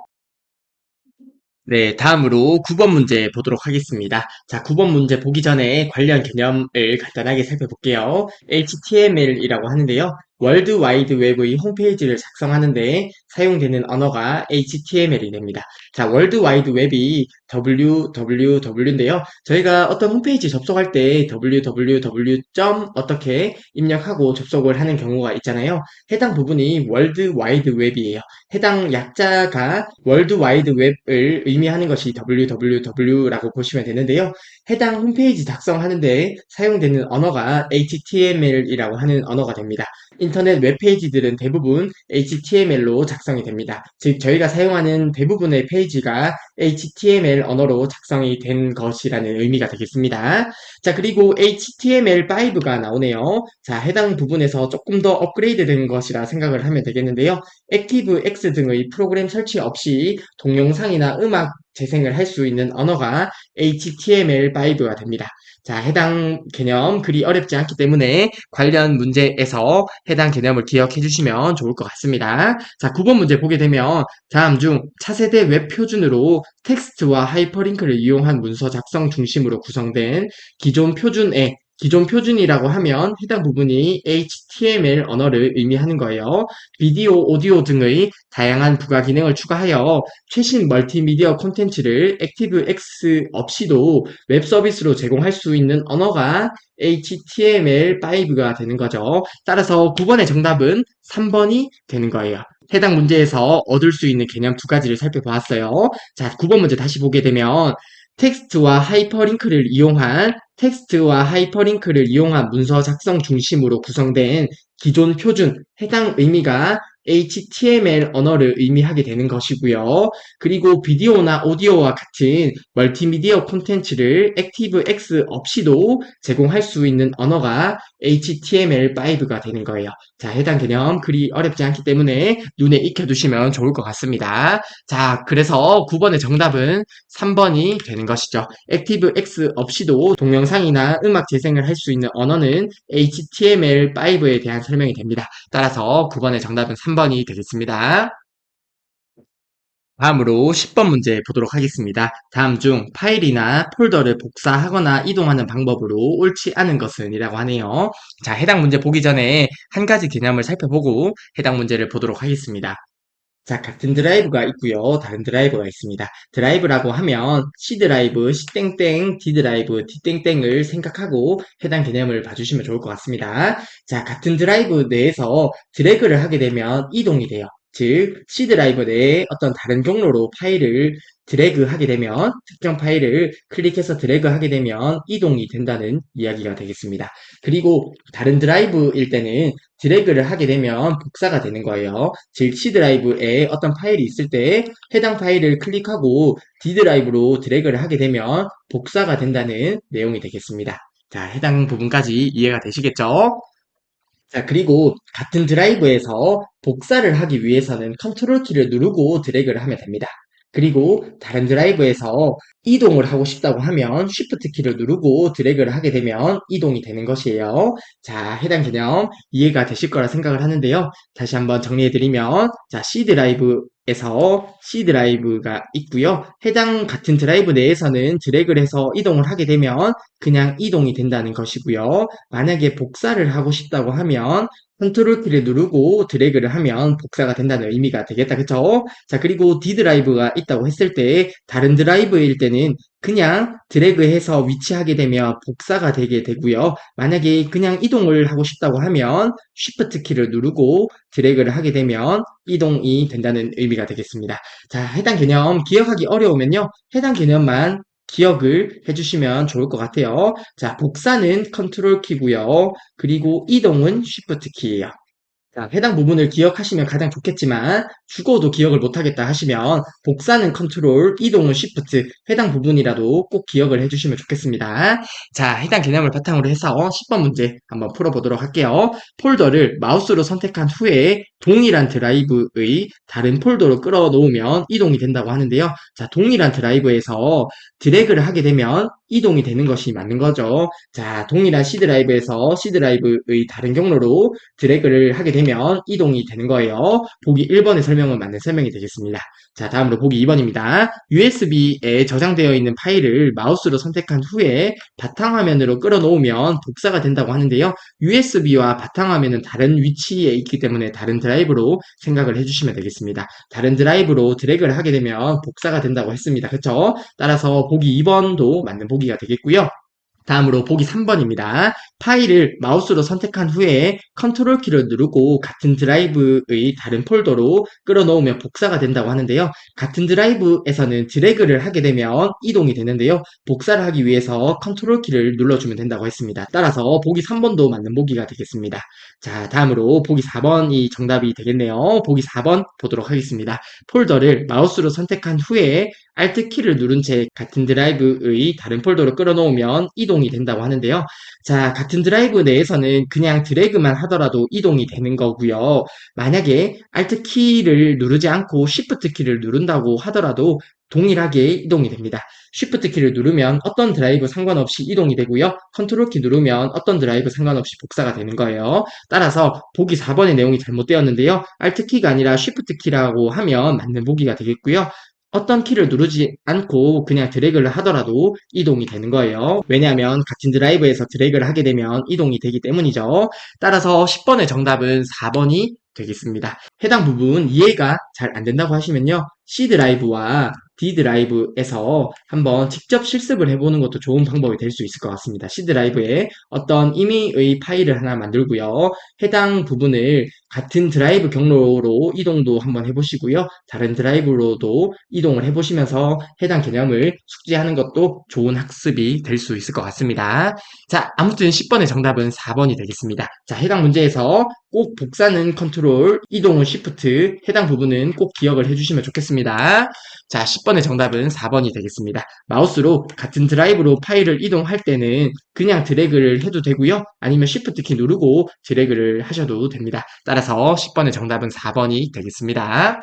네, 다음으로 9번 문제 보도록 하겠습니다. 자, 9번 문제 보기 전에 관련 개념을 간단하게 살펴볼게요. HTML이라고 하는데요. 월드 와이드 웹의 홈페이지를 작성하는데 사용되는 언어가 HTML이 됩니다. 자, 월드 와이드 웹이 www인데요. 저희가 어떤 홈페이지 접속할 때 www. 어떻게 입력하고 접속을 하는 경우가 있잖아요. 해당 부분이 월드 와이드 웹이에요. 해당 약자가 월드 와이드 웹을 의미하는 것이 www라고 보시면 되는데요. 해당 홈페이지 작성하는데 사용되는 언어가 HTML이라고 하는 언어가 됩니다. 인터넷 웹페이지들은 대부분 HTML로 작성이 됩니다. 즉, 저희가 사용하는 대부분의 페이지가 HTML 언어로 작성이 된 것이라는 의미가 되겠습니다. 자, 그리고 HTML5가 나오네요. 자, 해당 부분에서 조금 더 업그레이드 된 것이라 생각을 하면 되겠는데요. 액티브X 등의 프로그램 설치 없이 동영상이나 음악 재생을 할 수 있는 언어가 HTML5가 됩니다. 자, 해당 개념 그리 어렵지 않기 때문에 관련 문제에서 해당 개념을 기억해 주시면 좋을 것 같습니다. 자, 9번 문제 보게 되면 다음 중 차세대 웹 표준으로 텍스트와 하이퍼링크를 이용한 문서 작성 중심으로 구성된 기존 표준이라고 하면 해당 부분이 HTML 언어를 의미하는 거예요. 비디오, 오디오 등의 다양한 부가 기능을 추가하여 최신 멀티미디어 콘텐츠를 액티브X 없이도 웹 서비스로 제공할 수 있는 언어가 HTML5가 되는 거죠. 따라서 9번의 정답은 3번이 되는 거예요. 해당 문제에서 얻을 수 있는 개념 두 가지를 살펴보았어요. 자, 9번 문제 다시 보게 되면 텍스트와 하이퍼링크를 이용한 문서 작성 중심으로 구성된 기존 표준, 해당 의미가 HTML 언어를 의미하게 되는 것이고요. 그리고 비디오나 오디오와 같은 멀티미디어 콘텐츠를 액티브X 없이도 제공할 수 있는 언어가 HTML5가 되는 거예요. 자, 해당 개념 그리 어렵지 않기 때문에 눈에 익혀두시면 좋을 것 같습니다. 자, 그래서 9번의 정답은 3번이 되는 것이죠. 액티브X 없이도 동영상이나 음악 재생을 할 수 있는 언어는 HTML5에 대한 설명이 됩니다. 따라서 9번의 정답은 3번이 되겠습니다. 다음으로 10번 문제 보도록 하겠습니다. 다음 중 파일이나 폴더를 복사하거나 이동하는 방법으로 옳지 않은 것은 이라고 하네요. 자, 해당 문제 보기 전에 한 가지 개념을 살펴보고 해당 문제를 보도록 하겠습니다. 자, 같은 드라이브가 있고요. 다른 드라이브가 있습니다. 드라이브라고 하면 C 드라이브, C 땡땡, D 드라이브, D 땡땡을 생각하고 해당 개념을 봐주시면 좋을 것 같습니다. 자, 같은 드라이브 내에서 드래그를 하게 되면 이동이 돼요. 즉, C 드라이브 내에 어떤 다른 경로로 파일을 드래그하게 되면 특정 파일을 클릭해서 드래그하게 되면 이동이 된다는 이야기가 되겠습니다. 그리고 다른 드라이브일 때는 드래그를 하게 되면 복사가 되는 거예요. 즉 C 드라이브에 어떤 파일이 있을 때 해당 파일을 클릭하고 D 드라이브로 드래그를 하게 되면 복사가 된다는 내용이 되겠습니다. 자, 해당 부분까지 이해가 되시겠죠? 자, 그리고 같은 드라이브에서 복사를 하기 위해서는 컨트롤 키를 누르고 드래그를 하면 됩니다. 그리고 다른 드라이브에서 이동을 하고 싶다고 하면 Shift 키를 누르고 드래그를 하게 되면 이동이 되는 것이에요. 자, 해당 개념 이해가 되실 거라 생각을 하는데요. 다시 한번 정리해드리면, 자, C 드라이브가 있고요. 해당 같은 드라이브 내에서는 드래그를 해서 이동을 하게 되면 그냥 이동이 된다는 것이고요. 만약에 복사를 하고 싶다고 하면 컨트롤 키를 누르고 드래그를 하면 복사가 된다는 의미가 되겠다. 그쵸? 자, 그리고 D 드라이브가 있다고 했을 때 다른 드라이브일 때는 그냥 드래그해서 위치하게 되면 복사가 되게 되고요. 만약에 그냥 이동을 하고 싶다고 하면 Shift 키를 누르고 드래그를 하게 되면 이동이 된다는 의미가 되겠습니다. 자, 해당 개념 기억하기 어려우면요. 해당 개념만 기억을 해주시면 좋을 것 같아요. 자, 복사는 컨트롤 키고요. 그리고 이동은 쉬프트 키예요. 자, 해당 부분을 기억하시면 가장 좋겠지만 죽어도 기억을 못하겠다 하시면 복사는 컨트롤, 이동은 쉬프트 해당 부분이라도 꼭 기억을 해주시면 좋겠습니다. 자, 해당 개념을 바탕으로 해서 10번 문제 한번 풀어보도록 할게요. 폴더를 마우스로 선택한 후에 동일한 드라이브의 다른 폴더로 끌어놓으면 이동이 된다고 하는데요. 자, 동일한 드라이브에서 드래그를 하게 되면 이동이 되는 것이 맞는 거죠. 자, 동일한 C 드라이브에서 C 드라이브의 다른 경로로 드래그를 하게 되면 이동이 되는 거예요. 보기 1번의 설명은 맞는 설명이 되겠습니다. 자, 다음으로 보기 2번입니다. USB에 저장되어 있는 파일을 마우스로 선택한 후에 바탕화면으로 끌어놓으면 복사가 된다고 하는데요. USB와 바탕화면은 다른 위치에 있기 때문에 다른 드라이브로 생각을 해주시면 되겠습니다. 다른 드라이브로 드래그를 하게 되면 복사가 된다고 했습니다. 그쵸? 따라서 보기 2번도 맞는 보기가 되겠고요. 다음으로 보기 3번입니다. 파일을 마우스로 선택한 후에 컨트롤 키를 누르고 같은 드라이브의 다른 폴더로 끌어놓으면 복사가 된다고 하는데요. 같은 드라이브에서는 드래그를 하게 되면 이동이 되는데요. 복사를 하기 위해서 컨트롤 키를 눌러주면 된다고 했습니다. 따라서 보기 3번도 맞는 보기가 되겠습니다. 자, 다음으로 보기 4번이 정답이 되겠네요. 보기 4번 보도록 하겠습니다. 폴더를 마우스로 선택한 후에 Alt 키를 누른 채 같은 드라이브의 다른 폴더로 끌어놓으면 이동이 된다고 하는데요. 자, 같은 같은 드라이브 내에서는 그냥 드래그만 하더라도 이동이 되는 거고요. 만약에 Alt 키를 누르지 않고 Shift 키를 누른다고 하더라도 동일하게 이동이 됩니다. Shift 키를 누르면 어떤 드라이브 상관없이 이동이 되고요. 컨트롤 키 누르면 어떤 드라이브 상관없이 복사가 되는 거예요. 따라서 보기 4번의 내용이 잘못되었는데요. Alt 키가 아니라 Shift 키라고 하면 맞는 보기가 되겠고요. 어떤 키를 누르지 않고 그냥 드래그를 하더라도 이동이 되는 거예요. 왜냐하면 같은 드라이브에서 드래그를 하게 되면 이동이 되기 때문이죠. 따라서 10번의 정답은 4번이 되겠습니다. 해당 부분 이해가 잘 안 된다고 하시면요. C 드라이브와 D 드라이브에서 한번 직접 실습을 해보는 것도 좋은 방법이 될 수 있을 것 같습니다. C 드라이브에 어떤 임의의 파일을 하나 만들고요. 해당 부분을 같은 드라이브 경로로 이동도 한번 해보시고요. 다른 드라이브로도 이동을 해보시면서 해당 개념을 숙지하는 것도 좋은 학습이 될 수 있을 것 같습니다. 자, 아무튼 10번의 정답은 4번이 되겠습니다. 자, 해당 문제에서 꼭 복사는 컨트롤, 이동은 쉬프트, 해당 부분은 꼭 기억을 해주시면 좋겠습니다. 자, 10번의 정답은 4번이 되겠습니다. 마우스로 같은 드라이브로 파일을 이동할 때는 그냥 드래그를 해도 되고요. 아니면 쉬프트 키 누르고 드래그를 하셔도 됩니다. 따라서 10번의 정답은 4번이 되겠습니다.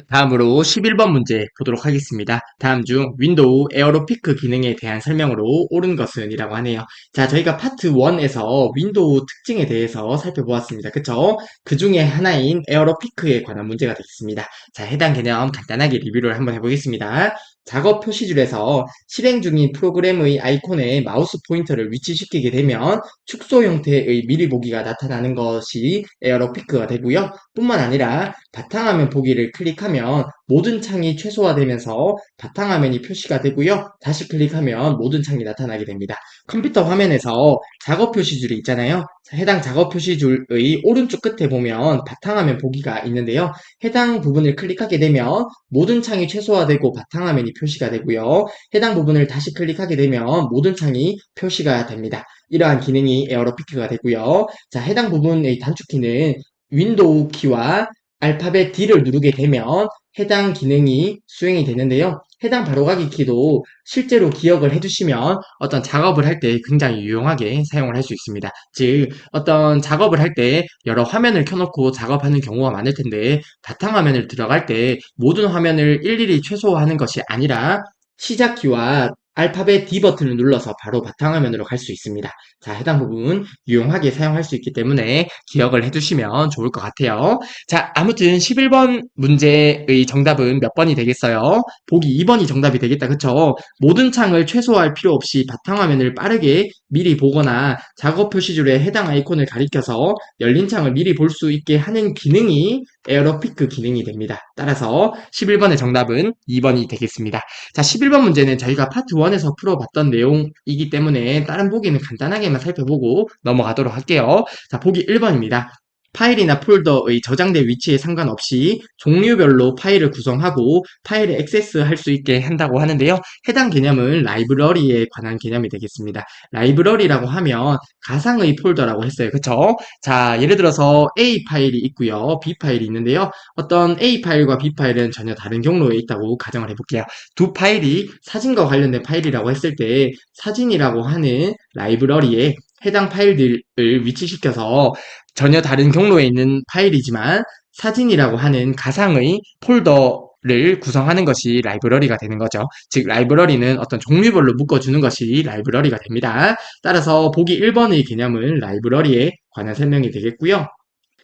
다음으로 11번 문제 보도록 하겠습니다. 다음 중 윈도우 에어로피크 기능에 대한 설명으로 옳은 것은 이라고 하네요. 자, 저희가 파트 1에서 윈도우 특징에 대해서 살펴보았습니다. 그쵸? 그 중에 하나인 에어로피크에 관한 문제가 되겠습니다. 자, 해당 개념 간단하게 리뷰를 한번 해보겠습니다. 작업 표시줄에서 실행 중인 프로그램의 아이콘에 마우스 포인터를 위치시키게 되면 축소 형태의 미리 보기가 나타나는 것이 에어로피크가 되고요. 뿐만 아니라 바탕화면 보기를 클릭하면 모든 창이 최소화되면서 바탕화면이 표시가 되고요. 다시 클릭하면 모든 창이 나타나게 됩니다. 컴퓨터 화면에서 작업 표시줄이 있잖아요. 해당 작업 표시줄의 오른쪽 끝에 보면 바탕화면 보기가 있는데요. 해당 부분을 클릭하게 되면 모든 창이 최소화되고 바탕화면이 표시가 되고요. 해당 부분을 다시 클릭하게 되면 모든 창이 표시가 됩니다. 이러한 기능이 에어로피크가 되고요. 자, 해당 부분의 단축키는 윈도우 키와 알파벳 D를 누르게 되면 해당 기능이 수행이 되는데요. 해당 바로가기 키도 실제로 기억을 해두시면 어떤 작업을 할 때 굉장히 유용하게 사용을 할 수 있습니다. 즉, 어떤 작업을 할 때 여러 화면을 켜놓고 작업하는 경우가 많을 텐데 바탕화면을 들어갈 때 모든 화면을 일일이 최소화하는 것이 아니라 시작키와 알파벳 D 버튼을 눌러서 바로 바탕화면으로 갈 수 있습니다. 자, 해당 부분 유용하게 사용할 수 있기 때문에 기억을 해두시면 좋을 것 같아요. 자, 아무튼 11번 문제의 정답은 몇 번이 되겠어요? 보기 2번이 정답이 되겠다. 그쵸? 모든 창을 최소화할 필요 없이 바탕화면을 빠르게 미리 보거나 작업 표시줄에 해당 아이콘을 가리켜서 열린 창을 미리 볼 수 있게 하는 기능이 에어로피크 기능이 됩니다. 따라서 11번의 정답은 2번이 되겠습니다. 자, 11번 문제는 저희가 파트 1에서 풀어봤던 내용이기 때문에 다른 보기는 간단하게만 살펴보고 넘어가도록 할게요. 자, 보기 1번입니다. 파일이나 폴더의 저장된 위치에 상관없이 종류별로 파일을 구성하고 파일을 액세스할 수 있게 한다고 하는데요. 해당 개념은 라이브러리에 관한 개념이 되겠습니다. 라이브러리라고 하면 가상의 폴더라고 했어요. 그쵸? 자, 예를 들어서 A 파일이 있고요. B 파일이 있는데요. 어떤 A 파일과 B 파일은 전혀 다른 경로에 있다고 가정을 해볼게요. 두 파일이 사진과 관련된 파일이라고 했을 때 사진이라고 하는 라이브러리에 해당 파일들을 위치시켜서 전혀 다른 경로에 있는 파일이지만 사진이라고 하는 가상의 폴더를 구성하는 것이 라이브러리가 되는 거죠. 즉 라이브러리는 어떤 종류별로 묶어주는 것이 라이브러리가 됩니다. 따라서 보기 1번의 개념은 라이브러리에 관한 설명이 되겠고요.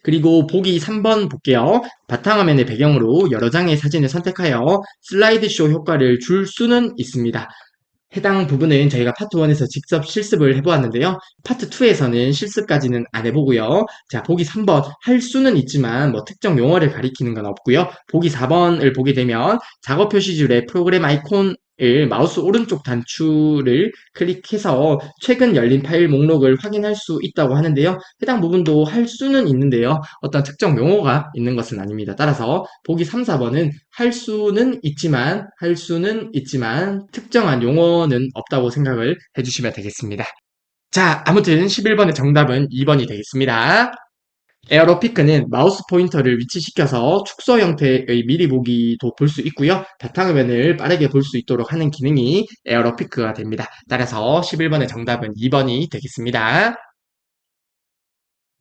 그리고 보기 3번 볼게요. 바탕화면의 배경으로 여러 장의 사진을 선택하여 슬라이드쇼 효과를 줄 수는 있습니다. 해당 부분은 저희가 파트 1에서 직접 실습을 해보았는데요. 파트 2에서는 실습까지는 안 해보고요. 자, 보기 3번 할 수는 있지만 뭐 특정 용어를 가리키는 건 없고요. 보기 4번을 보게 되면 작업 표시줄에 프로그램 아이콘을 마우스 오른쪽 단추를 클릭해서 최근 열린 파일 목록을 확인할 수 있다고 하는데요. 해당 부분도 할 수는 있는데요. 어떤 특정 용어가 있는 것은 아닙니다. 따라서 보기 3, 4번은 할 수는 있지만 특정한 용어는 없다고 생각을 해주시면 되겠습니다. 자, 아무튼 11번의 정답은 2번이 되겠습니다. 에어로피크는 마우스 포인터를 위치시켜서 축소 형태의 미리 보기도 볼 수 있고요. 바탕화면을 빠르게 볼 수 있도록 하는 기능이 에어로피크가 됩니다. 따라서 11번의 정답은 2번이 되겠습니다.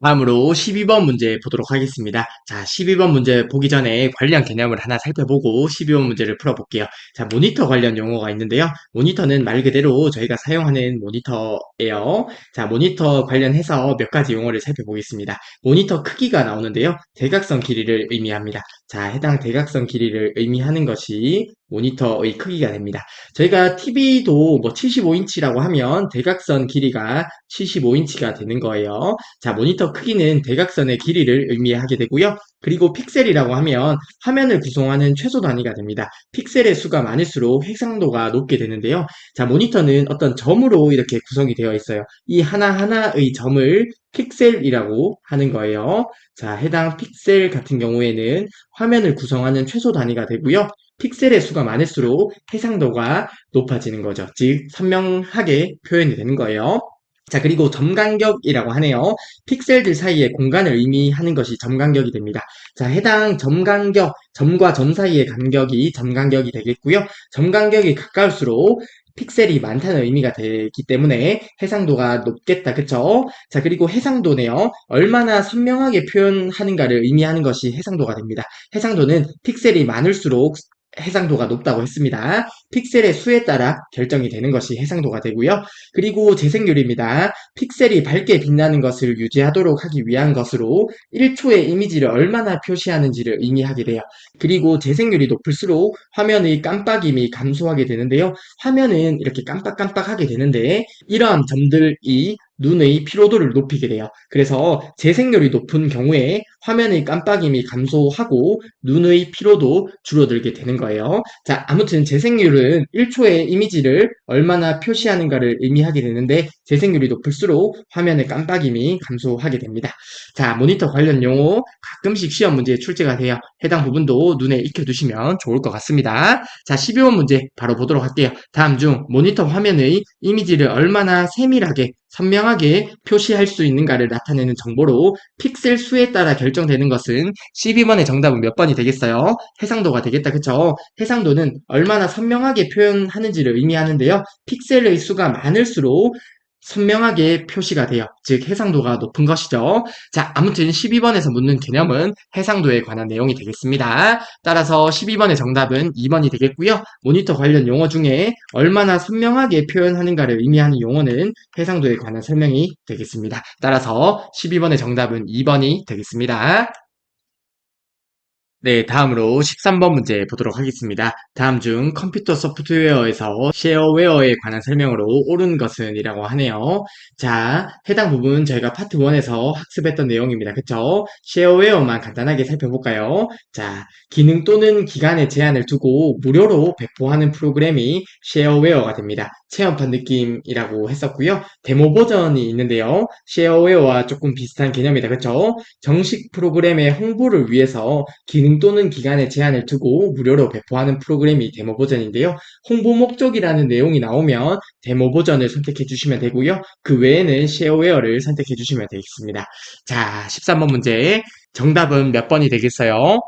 다음으로 12번 문제 보도록 하겠습니다. 자, 12번 문제 보기 전에 관련 개념을 하나 살펴보고 12번 문제를 풀어볼게요. 자, 모니터 관련 용어가 있는데요. 모니터는 말 그대로 저희가 사용하는 모니터예요. 자, 모니터 관련해서 몇 가지 용어를 살펴보겠습니다. 모니터 크기가 나오는데요. 대각선 길이를 의미합니다. 자, 해당 대각선 길이를 의미하는 것이 모니터의 크기가 됩니다. 저희가 TV도 뭐 75인치라고 하면 대각선 길이가 75인치가 되는 거예요. 자, 모니터 크기는 대각선의 길이를 의미하게 되고요. 그리고 픽셀이라고 하면 화면을 구성하는 최소 단위가 됩니다. 픽셀의 수가 많을수록 해상도가 높게 되는데요. 자, 모니터는 어떤 점으로 이렇게 구성이 되어 있어요. 이 하나하나의 점을 픽셀이라고 하는 거예요. 자, 해당 픽셀 같은 경우에는 화면을 구성하는 최소 단위가 되고요. 픽셀의 수가 많을수록 해상도가 높아지는 거죠. 즉, 선명하게 표현이 되는 거예요. 자, 그리고 점간격이라고 하네요. 픽셀들 사이의 공간을 의미하는 것이 점간격이 됩니다. 자, 해당 점간격, 점과 점 사이의 간격이 점간격이 되겠고요. 점간격이 가까울수록 픽셀이 많다는 의미가 되기 때문에 해상도가 높겠다. 그쵸? 자, 그리고 해상도네요. 얼마나 선명하게 표현하는가를 의미하는 것이 해상도가 됩니다. 해상도는 픽셀이 많을수록 해상도가 높다고 했습니다. 픽셀의 수에 따라 결정이 되는 것이 해상도가 되고요. 그리고 재생률입니다. 픽셀이 밝게 빛나는 것을 유지하도록 하기 위한 것으로 1초의 이미지를 얼마나 표시하는지를 의미하게 돼요. 그리고 재생률이 높을수록 화면의 깜빡임이 감소하게 되는데요. 화면은 이렇게 깜빡깜빡하게 되는데 이러한 점들이 눈의 피로도를 높이게 돼요. 그래서 재생률이 높은 경우에 화면의 깜빡임이 감소하고 눈의 피로도 줄어들게 되는 거예요. 자, 아무튼 재생률은 1초의 이미지를 얼마나 표시하는가를 의미하게 되는데 재생률이 높을수록 화면의 깜빡임이 감소하게 됩니다. 자, 모니터 관련 용어 가끔씩 시험 문제에 출제가 돼요. 해당 부분도 눈에 익혀두시면 좋을 것 같습니다. 자, 12번 문제 바로 보도록 할게요. 다음 중 모니터 화면의 이미지를 얼마나 세밀하게 선명하게 표시할 수 있는가를 나타내는 정보로 픽셀 수에 따라 결정되는 것은 12번의 정답은 몇 번이 되겠어요? 해상도가 되겠다. 그쵸? 해상도는 얼마나 선명하게 표현하는지를 의미하는데요. 픽셀의 수가 많을수록 선명하게 표시가 돼요. 즉 해상도가 높은 것이죠. 자, 아무튼 12번에서 묻는 개념은 해상도에 관한 내용이 되겠습니다. 따라서 12번의 정답은 2번이 되겠고요. 모니터 관련 용어 중에 얼마나 선명하게 표현하는가를 의미하는 용어는 해상도에 관한 설명이 되겠습니다. 따라서 12번의 정답은 2번이 되겠습니다. 네, 다음으로 13번 문제 보도록 하겠습니다. 다음 중 컴퓨터 소프트웨어에서 쉐어웨어에 관한 설명으로 옳은 것은 이라고 하네요. 자, 해당 부분 저희가 파트 1에서 학습했던 내용입니다. 그쵸? 쉐어웨어만 간단하게 살펴볼까요? 자, 기능 또는 기간의 제한을 두고 무료로 배포하는 프로그램이 쉐어웨어가 됩니다. 체험판 느낌이라고 했었고요. 데모 버전이 있는데요. 쉐어웨어와 조금 비슷한 개념이다. 그쵸? 정식 프로그램의 홍보를 위해서 기능 또는 기간의 제한을 두고 무료로 배포하는 프로그램이 데모 버전인데요. 홍보 목적이라는 내용이 나오면 데모 버전을 선택해 주시면 되고요. 그 외에는 쉐어웨어를 선택해 주시면 되겠습니다. 자, 13번 문제. 정답은 몇 번이 되겠어요?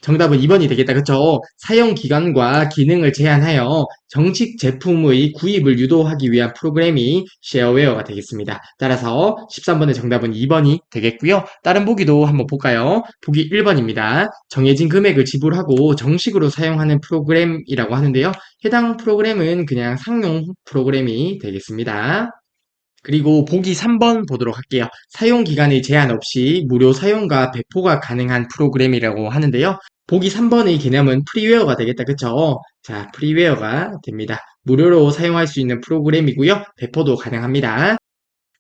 정답은 2번이 되겠다. 그쵸? 사용 기간과 기능을 제한하여 정식 제품의 구입을 유도하기 위한 프로그램이 쉐어웨어가 되겠습니다. 따라서 13번의 정답은 2번이 되겠고요. 다른 보기도 한번 볼까요? 보기 1번입니다. 정해진 금액을 지불하고 정식으로 사용하는 프로그램이라고 하는데요. 해당 프로그램은 그냥 상용 프로그램이 되겠습니다. 그리고 보기 3번 보도록 할게요. 사용 기간의 제한 없이 무료 사용과 배포가 가능한 프로그램이라고 하는데요. 보기 3번의 개념은 프리웨어가 되겠다. 그쵸? 자, 프리웨어가 됩니다. 무료로 사용할 수 있는 프로그램이고요. 배포도 가능합니다.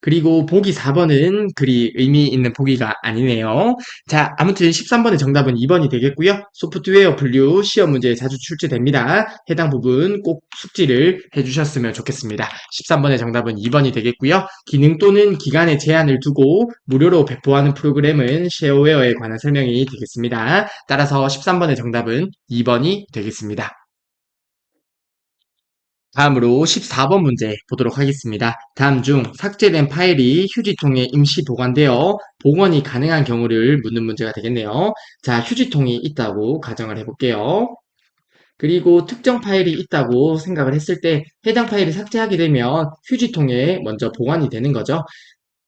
그리고 보기 4번은 그리 의미 있는 보기가 아니네요. 자, 아무튼 13번의 정답은 2번이 되겠고요. 소프트웨어 분류 시험 문제에 자주 출제됩니다. 해당 부분 꼭 숙지를 해주셨으면 좋겠습니다. 13번의 정답은 2번이 되겠고요. 기능 또는 기간의 제한을 두고 무료로 배포하는 프로그램은 쉐어웨어에 관한 설명이 되겠습니다. 따라서 13번의 정답은 2번이 되겠습니다. 다음으로 14번 문제 보도록 하겠습니다. 다음 중 삭제된 파일이 휴지통에 임시 보관되어 복원이 가능한 경우를 묻는 문제가 되겠네요. 자, 휴지통이 있다고 가정을 해볼게요. 그리고 특정 파일이 있다고 생각을 했을 때 해당 파일을 삭제하게 되면 휴지통에 먼저 보관이 되는 거죠.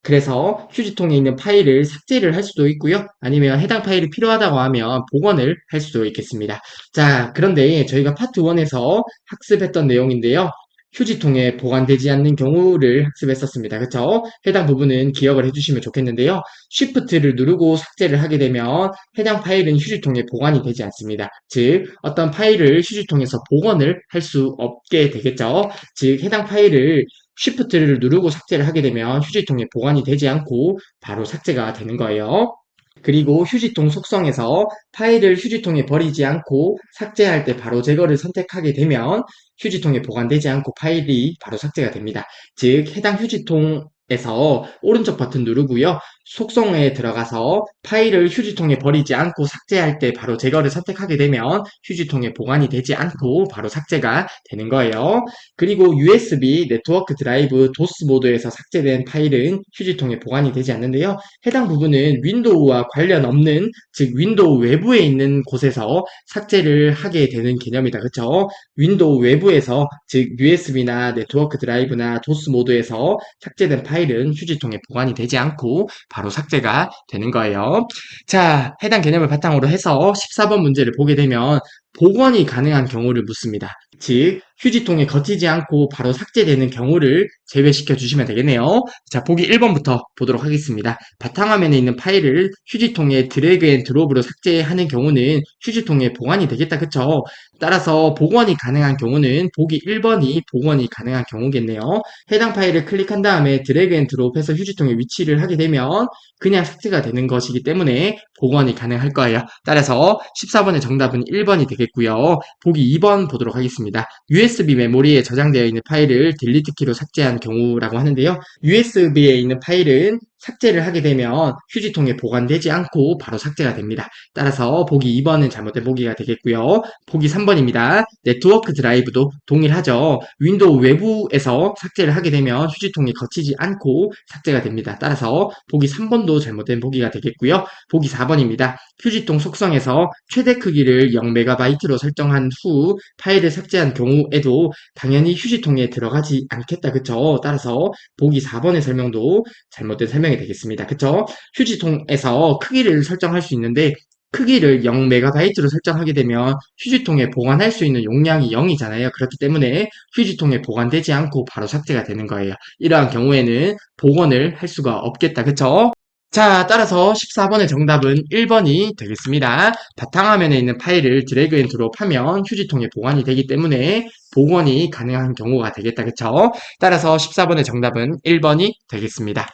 그래서 휴지통에 있는 파일을 삭제를 할 수도 있고요. 아니면 해당 파일이 필요하다고 하면 복원을 할 수도 있겠습니다. 자, 그런데 저희가 파트 1에서 학습했던 내용인데요. 휴지통에 보관되지 않는 경우를 학습했었습니다. 그쵸? 해당 부분은 기억을 해주시면 좋겠는데요. Shift를 누르고 삭제를 하게 되면 해당 파일은 휴지통에 보관이 되지 않습니다. 즉, 어떤 파일을 휴지통에서 복원을 할 수 없게 되겠죠. 즉, 해당 파일을 Shift를 누르고 삭제를 하게 되면 휴지통에 보관이 되지 않고 바로 삭제가 되는 거예요. 그리고 휴지통 속성에서 파일을 휴지통에 버리지 않고 삭제할 때 바로 제거를 선택하게 되면 휴지통에 보관되지 않고 파일이 바로 삭제가 됩니다. 즉, 해당 휴지통에서 오른쪽 버튼 누르고요. 속성에 들어가서 파일을 휴지통에 버리지 않고 삭제할 때 바로 제거를 선택하게 되면 휴지통에 보관이 되지 않고 바로 삭제가 되는 거예요. 그리고 USB 네트워크 드라이브 도스 모드에서 삭제된 파일은 휴지통에 보관이 되지 않는데요. 해당 부분은 윈도우와 관련 없는, 즉 윈도우 외부에 있는 곳에서 삭제를 하게 되는 개념이다. 그쵸? 윈도우 외부에서, 즉 USB나 네트워크 드라이브나 도스 모드에서 삭제된 파일은 휴지통에 보관이 되지 않고 바로 삭제가 되는 거예요. 자, 해당 개념을 바탕으로 해서 14번 문제를 보게 되면 복원이 가능한 경우를 묻습니다. 즉, 휴지통에 거치지 않고 바로 삭제되는 경우를 제외시켜 주시면 되겠네요. 자, 보기 1번부터 보도록 하겠습니다. 바탕화면에 있는 파일을 휴지통에 드래그 앤 드롭으로 삭제하는 경우는 휴지통에 보관이 되겠다. 그쵸? 따라서 복원이 가능한 경우는 보기 1번이 복원이 가능한 경우겠네요. 해당 파일을 클릭한 다음에 드래그 앤 드롭해서 휴지통에 위치를 하게 되면 그냥 삭제가 되는 것이기 때문에 복원이 가능할 거예요. 따라서 14번의 정답은 1번이 되겠고요. 보기 2번 보도록 하겠습니다. USB 메모리에 저장되어 있는 파일을 딜리트 키로 삭제한 경우라고 하는데요. USB에 있는 파일은 삭제를 하게 되면 휴지통에 보관되지 않고 바로 삭제가 됩니다. 따라서 보기 2번은 잘못된 보기가 되겠고요. 보기 3번입니다. 네트워크 드라이브도 동일하죠. 윈도우 외부에서 삭제를 하게 되면 휴지통에 거치지 않고 삭제가 됩니다. 따라서 보기 3번도 잘못된 보기가 되겠고요. 보기 4번입니다. 휴지통 속성에서 최대 크기를 0MB로 설정한 후 파일을 삭제한 경우에도 당연히 휴지통에 들어가지 않겠다. 그쵸? 따라서 보기 4번의 설명도 잘못된 설명이 되겠습니다. 그쵸? 휴지통에서 크기를 설정할 수 있는데 크기를 0MB로 설정하게 되면 휴지통에 보관할 수 있는 용량이 0이잖아요. 그렇기 때문에 휴지통에 보관되지 않고 바로 삭제가 되는 거예요. 이러한 경우에는 복원을 할 수가 없겠다. 그쵸? 자, 따라서 14번의 정답은 1번이 되겠습니다. 바탕화면에 있는 파일을 드래그 앤 드롭하면 휴지통에 보관이 되기 때문에 복원이 가능한 경우가 되겠다. 그쵸? 따라서 14번의 정답은 1번이 되겠습니다.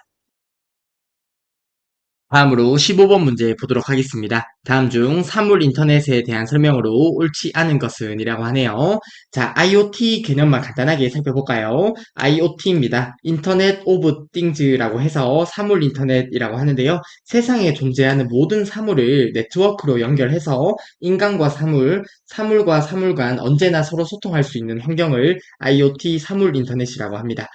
다음으로 15번 문제 보도록 하겠습니다. 다음 중 사물 인터넷에 대한 설명으로 옳지 않은 것은 이라고 하네요. 자, IoT 개념만 간단하게 살펴볼까요? IoT입니다. 인터넷 오브 띵즈라고 해서 사물 인터넷이라고 하는데요. 세상에 존재하는 모든 사물을 네트워크로 연결해서 인간과 사물, 사물과 사물 간 언제나 서로 소통할 수 있는 환경을 IoT 사물 인터넷이라고 합니다.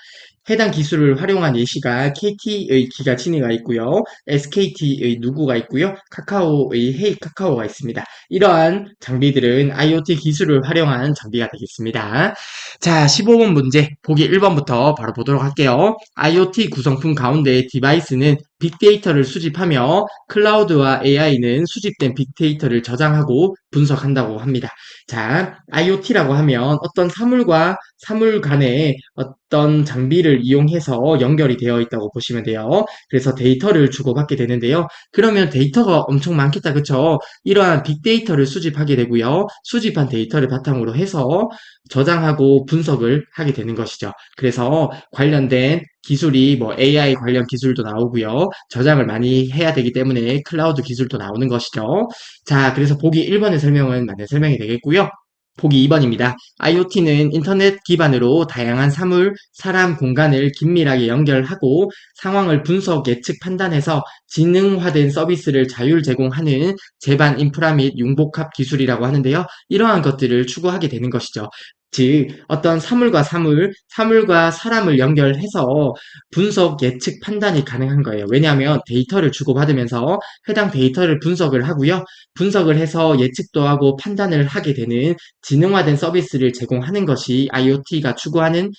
해당 기술을 활용한 예시가 KT의 기가 친이가 있고요. SKT의 누구가 있고요. 카카오의 헤이 카카오가 있습니다. 이러한 장비들은 IoT 기술을 활용한 장비가 되겠습니다. 자, 15번 문제 보기 1번부터 바로 보도록 할게요. IoT 구성품 가운데 디바이스는 빅데이터를 수집하며 클라우드와 AI는 수집된 빅데이터를 저장하고 분석한다고 합니다. 자, IoT라고 하면 어떤 사물과 사물 간에 어떤 장비를 이용해서 연결이 되어 있다고 보시면 돼요. 그래서 데이터를 주고받게 되는데요. 그러면 데이터가 엄청 많겠다, 그쵸? 이러한 빅데이터를 수집하게 되고요. 수집한 데이터를 바탕으로 해서 저장하고 분석을 하게 되는 것이죠. 그래서 관련된 기술이 뭐 AI 관련 기술도 나오고요. 저장을 많이 해야 되기 때문에 클라우드 기술도 나오는 것이죠. 자, 그래서 보기 1번의 설명은 맞는 설명이 되겠고요. 보기 2번입니다. IoT는 인터넷 기반으로 다양한 사물, 사람, 공간을 긴밀하게 연결하고 상황을 분석, 예측, 판단해서 지능화된 서비스를 자율 제공하는 제반 인프라 및 융복합 기술이라고 하는데요. 이러한 것들을 추구하게 되는 것이죠. 즉, 어떤 사물과 사람을 연결해서 분석, 예측, 판단이 가능한 거예요. 왜냐하면 데이터를 주고받으면서 해당 데이터를 분석을 하고요. 분석을 해서 예측도 하고 판단을 하게 되는 지능화된 서비스를 제공하는 것이 IoT가 추구하는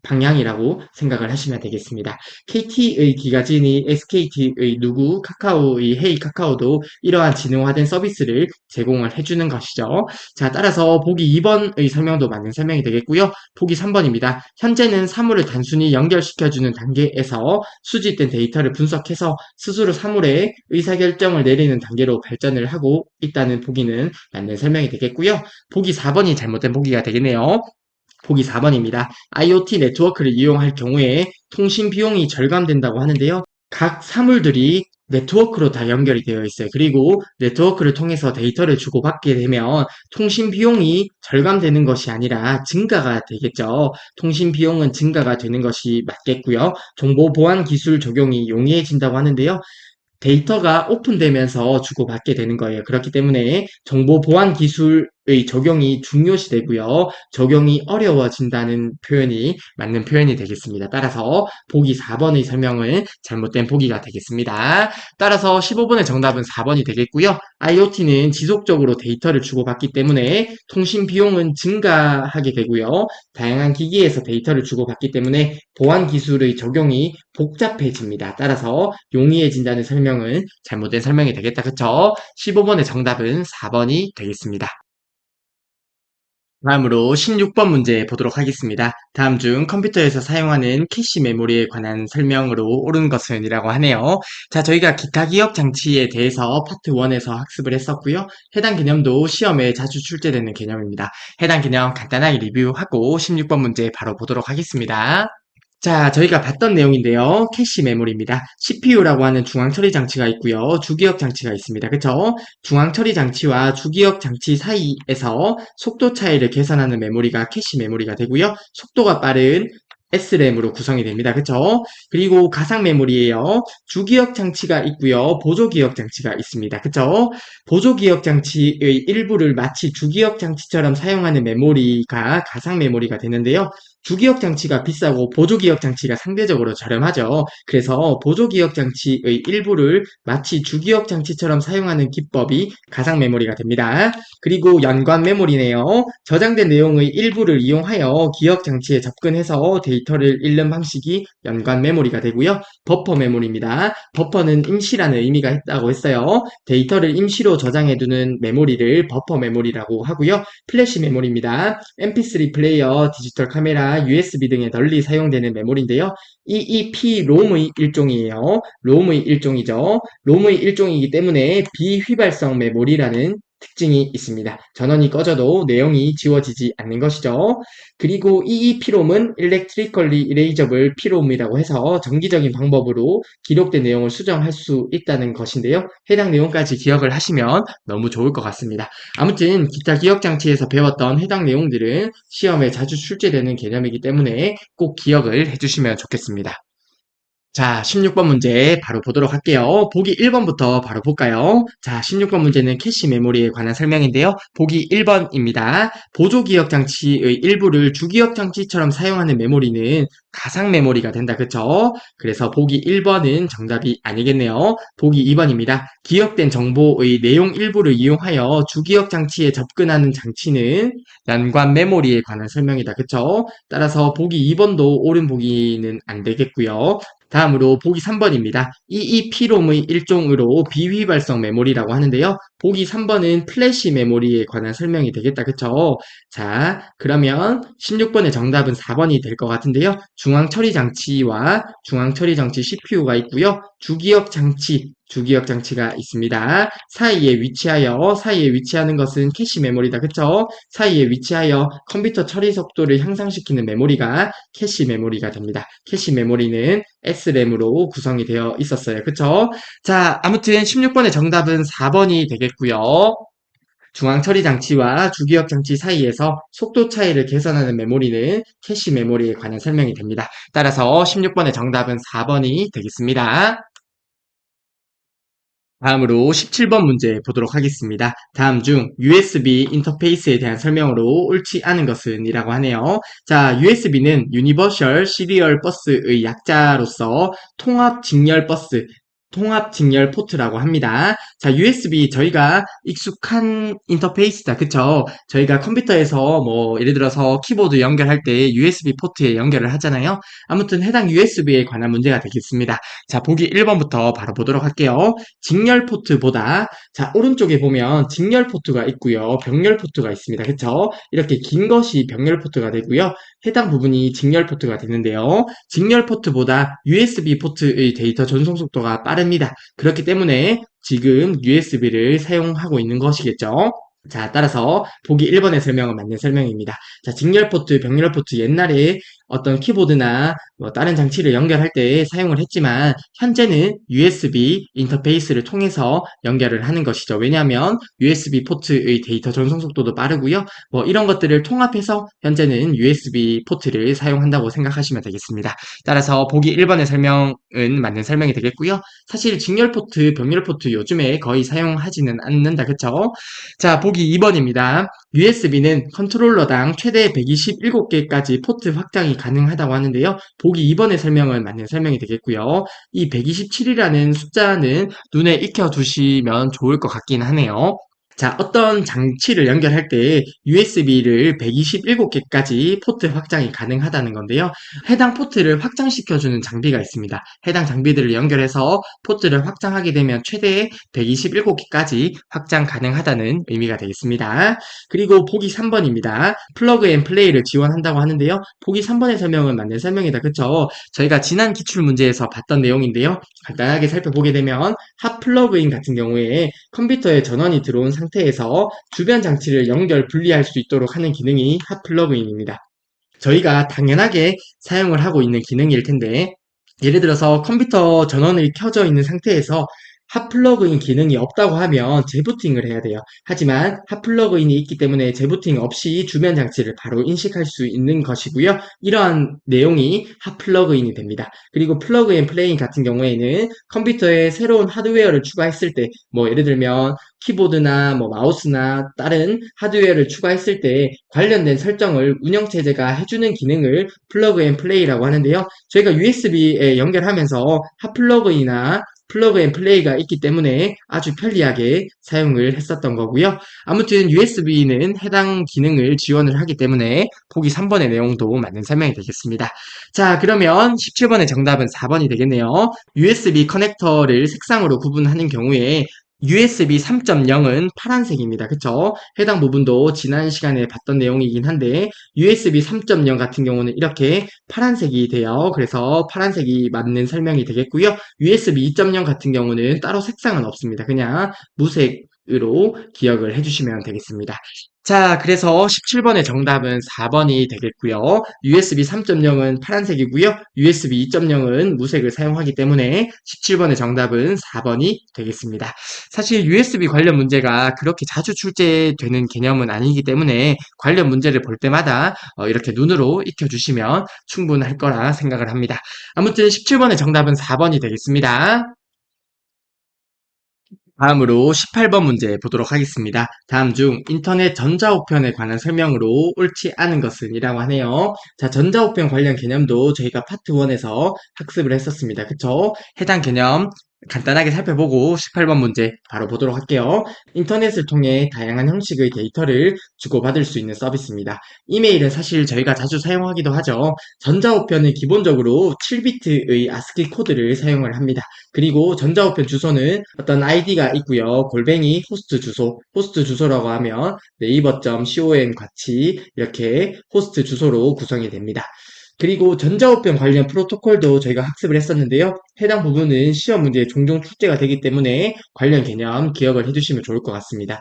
방향이라고 생각을 하시면 되겠습니다. KT의 기가진이 SKT의 누구, 카카오의 헤이 카카오도 이러한 지능화된 서비스를 제공을 해주는 것이죠. 자, 따라서 보기 2번의 설명도 맞는 설명이 되겠고요. 보기 3번입니다. 현재는 사물을 단순히 연결시켜주는 단계에서 수집된 데이터를 분석해서 스스로 사물의 의사결정을 내리는 단계로 발전을 하고 있다는 보기는 맞는 설명이 되겠고요. 보기 4번이 잘못된 보기가 되겠네요. 보기 4번입니다. IoT 네트워크를 이용할 경우에 통신 비용이 절감된다고 하는데요. 각 사물들이 네트워크로 다 연결이 되어 있어요. 그리고 네트워크를 통해서 데이터를 주고받게 되면 통신 비용이 절감되는 것이 아니라 증가가 되겠죠. 통신 비용은 증가가 되는 것이 맞겠고요. 정보 보안 기술 적용이 용이해진다고 하는데요. 데이터가 오픈되면서 주고받게 되는 거예요. 그렇기 때문에 정보 보안 기술의 적용이 중요시되고요. 적용이 어려워진다는 표현이 맞는 표현이 되겠습니다. 따라서 보기 4번의 설명은 잘못된 보기가 되겠습니다. 따라서 15번의 정답은 4번이 되겠고요. IoT는 지속적으로 데이터를 주고받기 때문에 통신 비용은 증가하게 되고요. 다양한 기기에서 데이터를 주고받기 때문에 보안 기술의 적용이 복잡해집니다. 따라서 용이해진다는 설명은 잘못된 설명이 되겠다. 그쵸? 15번의 정답은 4번이 되겠습니다. 다음으로 16번 문제 보도록 하겠습니다. 다음 중 컴퓨터에서 사용하는 캐시 메모리에 관한 설명으로 옳은 것은 이라고 하네요. 자, 저희가 기타 기억 장치에 대해서 파트 1에서 학습을 했었고요. 해당 개념도 시험에 자주 출제되는 개념입니다. 해당 개념 간단하게 리뷰하고 16번 문제 바로 보도록 하겠습니다. 자, 저희가 봤던 내용인데요. 캐시 메모리입니다. CPU라고 하는 중앙 처리 장치가 있고요. 주기억 장치가 있습니다. 그쵸? 중앙 처리 장치와 주기억 장치 사이에서 속도 차이를 계산하는 메모리가 캐시 메모리가 되고요. 속도가 빠른 SRAM으로 구성이 됩니다. 그쵸? 그리고 가상 메모리예요. 주기억 장치가 있고요. 보조 기억 장치가 있습니다. 그쵸? 보조 기억 장치의 일부를 마치 주기억 장치처럼 사용하는 메모리가 가상 메모리가 되는데요. 주기억 장치가 비싸고 보조기억 장치가 상대적으로 저렴하죠. 그래서 보조기억 장치의 일부를 마치 주기억 장치처럼 사용하는 기법이 가상 메모리가 됩니다. 그리고 연관 메모리네요. 저장된 내용의 일부를 이용하여 기억 장치에 접근해서 데이터를 읽는 방식이 연관 메모리가 되고요. 버퍼 메모리입니다. 버퍼는 임시라는 의미가 있다고 했어요. 데이터를 임시로 저장해두는 메모리를 버퍼 메모리라고 하고요. 플래시 메모리입니다. MP3 플레이어, 디지털 카메라, USB 등에 널리 사용되는 메모리인데요. EEPROM의 일종이에요. 롬의 일종이죠. 롬의 일종이기 때문에 비휘발성 메모리라는 특징이 있습니다. 전원이 꺼져도 내용이 지워지지 않는 것이죠. 그리고 EEPROM은 Electrically Erasable PROM이라고 해서 정기적인 방법으로 기록된 내용을 수정할 수 있다는 것인데요. 해당 내용까지 기억을 하시면 너무 좋을 것 같습니다. 아무튼 기타 기억 장치에서 배웠던 해당 내용들은 시험에 자주 출제되는 개념이기 때문에 꼭 기억을 해주시면 좋겠습니다. 자, 16번 문제 바로 보도록 할게요. 보기 1번부터 바로 볼까요? 자, 16번 문제는 캐시 메모리에 관한 설명인데요. 보기 1번입니다. 보조 기억 장치의 일부를 주기억 장치처럼 사용하는 메모리는 가상 메모리가 된다. 그쵸? 그래서 보기 1번은 정답이 아니겠네요. 보기 2번입니다. 기억된 정보의 내용 일부를 이용하여 주기억 장치에 접근하는 장치는 연관 메모리에 관한 설명이다. 그쵸? 따라서 보기 2번도 옳은 보기는 안 되겠고요. 다음으로 보기 3번입니다. EEPROM의 일종으로 비휘발성 메모리라고 하는데요. 보기 3번은 플래시 메모리에 관한 설명이 되겠다. 그쵸? 자, 그러면 16번의 정답은 4번이 될 것 같은데요. 중앙 처리 장치와 중앙 처리 장치 CPU가 있고요. 주기억 장치가 있습니다. 사이에 위치하는 것은 캐시 메모리다. 그쵸? 사이에 위치하여 컴퓨터 처리 속도를 향상시키는 메모리가 캐시 메모리가 됩니다. 캐시 메모리는 SRAM으로 구성이 되어 있었어요. 그쵸? 자, 아무튼 16번의 정답은 4번이 되겠고요. 중앙 처리 장치와 주기억 장치 사이에서 속도 차이를 계산하는 메모리는 캐시 메모리에 관한 설명이 됩니다. 따라서 16번의 정답은 4번이 되겠습니다. 다음으로 17번 문제 보도록 하겠습니다. 다음 중 USB 인터페이스에 대한 설명으로 옳지 않은 것은 이라고 하네요. 자, USB는 Universal Serial Bus의 약자로서 통합 직렬 버스, 통합 직렬 포트라고 합니다. 자, USB 저희가 익숙한 인터페이스다. 그쵸? 저희가 컴퓨터에서 뭐 예를 들어서 키보드 연결할 때 USB 포트에 연결을 하잖아요. 아무튼 해당 USB에 관한 문제가 되겠습니다. 자, 보기 1번부터 바로 보도록 할게요. 직렬 포트보다 자 오른쪽에 보면 직렬 포트가 있고요. 병렬 포트가 있습니다. 그쵸? 이렇게 긴 것이 병렬 포트가 되고요. 해당 부분이 직렬 포트가 되는데요. 직렬 포트보다 USB 포트의 데이터 전송 속도가 빠릅니다. 그렇기 때문에 지금 USB를 사용하고 있는 것이겠죠. 자, 따라서 보기 1번의 설명은 맞는 설명입니다. 자, 직렬 포트, 병렬 포트 옛날에 어떤 키보드나 뭐 다른 장치를 연결할 때 사용을 했지만 현재는 USB 인터페이스를 통해서 연결을 하는 것이죠. 왜냐하면 USB 포트의 데이터 전송 속도도 빠르고요. 뭐 이런 것들을 통합해서 현재는 USB 포트를 사용한다고 생각하시면 되겠습니다. 따라서 보기 1번의 설명은 맞는 설명이 되겠고요. 사실 직렬 포트, 병렬 포트 요즘에 거의 사용하지는 않는다. 그쵸? 자, 보기 2번입니다. USB는 컨트롤러당 최대 127개까지 포트 확장이 가능하다고 하는데요. 보기 2번의 설명은 맞는 설명이 되겠고요. 이 127이라는 숫자는 눈에 익혀두시면 좋을 것 같긴 하네요. 자, 어떤 장치를 연결할 때 USB를 127개까지 포트 확장이 가능하다는 건데요. 해당 포트를 확장시켜주는 장비가 있습니다. 해당 장비들을 연결해서 포트를 확장하게 되면 최대 127개까지 확장 가능하다는 의미가 되겠습니다. 그리고 보기 3번입니다. 플러그 앤 플레이를 지원한다고 하는데요. 보기 3번의 설명은 맞는 설명이다. 그쵸? 저희가 지난 기출문제에서 봤던 내용인데요. 간단하게 살펴보게 되면 핫 플러그인 같은 경우에 컴퓨터에 전원이 들어온 상태에서 주변 장치를 연결 분리할 수 있도록 하는 기능이 핫 플러그인입니다. 저희가 당연하게 사용을 하고 있는 기능일 텐데 예를 들어서 컴퓨터 전원이 켜져 있는 상태에서 핫플러그인 기능이 없다고 하면 재부팅을 해야 돼요. 하지만 핫플러그인이 있기 때문에 재부팅 없이 주변 장치를 바로 인식할 수 있는 것이고요. 이러한 내용이 핫플러그인이 됩니다. 그리고 플러그 앤 플레이 같은 경우에는 컴퓨터에 새로운 하드웨어를 추가했을 때 뭐 예를 들면 키보드나 뭐 마우스나 다른 하드웨어를 추가했을 때 관련된 설정을 운영체제가 해주는 기능을 플러그 앤 플레이라고 하는데요. 저희가 USB에 연결하면서 핫플러그이나 플러그 앤 플레이가 있기 때문에 아주 편리하게 사용을 했었던 거고요. 아무튼 USB는 해당 기능을 지원을 하기 때문에 보기 3번의 내용도 맞는 설명이 되겠습니다. 자, 그러면 17번의 정답은 4번이 되겠네요. USB 커넥터를 색상으로 구분하는 경우에 USB 3.0은 파란색입니다. 그쵸? 해당 부분도 지난 시간에 봤던 내용이긴 한데 USB 3.0 같은 경우는 이렇게 파란색이 돼요. 그래서 파란색이 맞는 설명이 되겠고요. USB 2.0 같은 경우는 따로 색상은 없습니다. 그냥 무색으로 기억을 해주시면 되겠습니다. 자, 그래서 17번의 정답은 4번이 되겠고요. USB 3.0은 파란색이고요. USB 2.0은 무색을 사용하기 때문에 17번의 정답은 4번이 되겠습니다. 사실 USB 관련 문제가 그렇게 자주 출제되는 개념은 아니기 때문에 관련 문제를 볼 때마다 이렇게 눈으로 익혀주시면 충분할 거라 생각을 합니다. 아무튼 17번의 정답은 4번이 되겠습니다. 다음으로 18번 문제 보도록 하겠습니다. 다음 중 인터넷 전자우편에 관한 설명으로 옳지 않은 것은 이라고 하네요. 자, 전자우편 관련 개념도 저희가 파트 1에서 학습을 했었습니다. 그쵸? 해당 개념 간단하게 살펴보고 18번 문제 바로 보도록 할게요. 인터넷을 통해 다양한 형식의 데이터를 주고받을 수 있는 서비스입니다. 이메일은 사실 저희가 자주 사용하기도 하죠. 전자우편은 기본적으로 7비트의 아스키 코드를 사용을 합니다. 그리고 전자우편 주소는 어떤 아이디가 있고요. 골뱅이 호스트 주소, 호스트 주소라고 하면 네이버.com 같이 이렇게 호스트 주소로 구성이 됩니다. 그리고 전자우편 관련 프로토콜도 저희가 학습을 했었는데요. 해당 부분은 시험 문제에 종종 출제가 되기 때문에 관련 개념 기억을 해두시면 좋을 것 같습니다.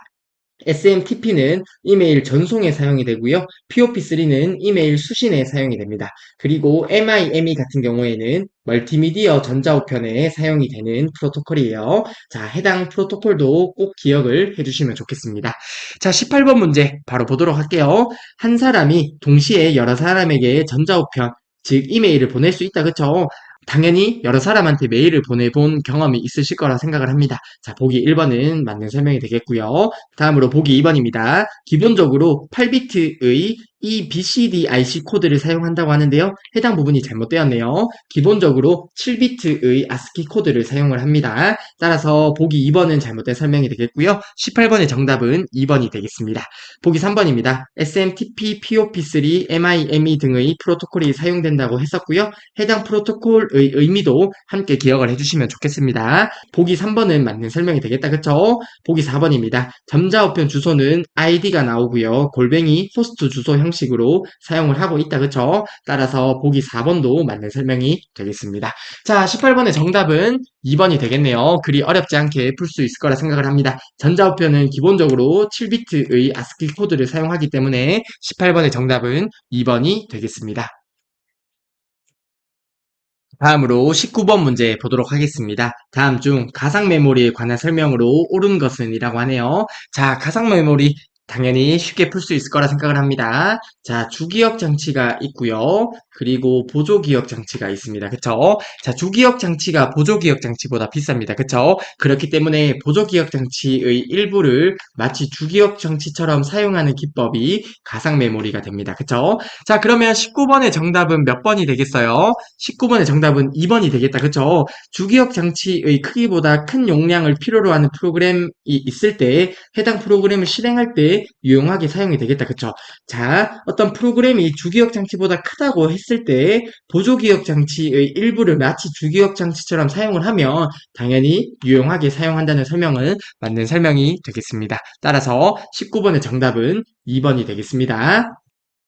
SMTP는 이메일 전송에 사용이 되고요. POP3는 이메일 수신에 사용이 됩니다. 그리고 MIME 같은 경우에는 멀티미디어 전자우편에 사용이 되는 프로토콜이에요. 자, 해당 프로토콜도 꼭 기억을 해주시면 좋겠습니다. 자, 18번 문제 바로 보도록 할게요. 한 사람이 동시에 여러 사람에게 전자우편, 즉 이메일을 보낼 수 있다. 그쵸? 당연히 여러 사람한테 메일을 보내본 경험이 있으실 거라 생각을 합니다. 자, 보기 1번은 맞는 설명이 되겠고요. 다음으로 보기 2번입니다. 기본적으로 8비트의 EBCDIC 코드를 사용한다고 하는데요. 해당 부분이 잘못되었네요. 기본적으로 7비트의 ASCII 코드를 사용을 합니다. 따라서 보기 2번은 잘못된 설명이 되겠고요. 18번의 정답은 2번이 되겠습니다. 보기 3번입니다. SMTP, POP3, MIME 등의 프로토콜이 사용된다고 했었고요. 해당 프로토콜의 의미도 함께 기억을 해주시면 좋겠습니다. 보기 3번은 맞는 설명이 되겠다. 그쵸? 보기 4번입니다. 전자우편 주소는 id가 나오고요. 골뱅이 호스트 주소 형식으로 사용을 하고 있다. 그쵸? 따라서 보기 4번도 맞는 설명이 되겠습니다. 자, 18번의 정답은 2번이 되겠네요. 그리 어렵지 않게 풀 수 있을 거라 생각을 합니다. 전자우편은 기본적으로 7비트의 ASCII 코드를 사용하기 때문에 18번의 정답은 2번이 되겠습니다. 다음으로 19번 문제 보도록 하겠습니다. 다음 중 가상 메모리에 관한 설명으로 옳은 것은 이라고 하네요. 자, 가상 메모리 당연히 쉽게 풀 수 있을 거라 생각을 합니다. 자, 주기억 장치가 있고요. 그리고 보조기억 장치가 있습니다. 그쵸? 자, 주기억 장치가 보조기억 장치보다 비쌉니다. 그쵸? 그렇기 때문에 보조기억 장치의 일부를 마치 주기억 장치처럼 사용하는 기법이 가상 메모리가 됩니다. 그쵸? 자, 그러면 19번의 정답은 몇 번이 되겠어요? 19번의 정답은 2번이 되겠다. 그쵸? 주기억 장치의 크기보다 큰 용량을 필요로 하는 프로그램이 있을 때 해당 프로그램을 실행할 때 유용하게 사용이 되겠다. 그쵸? 자, 어떤 프로그램이 주기억 장치보다 크다고 했을 때 보조기억 장치의 일부를 마치 주기억 장치처럼 사용을 하면 당연히 유용하게 사용한다는 설명은 맞는 설명이 되겠습니다. 따라서 19번의 정답은 2번이 되겠습니다.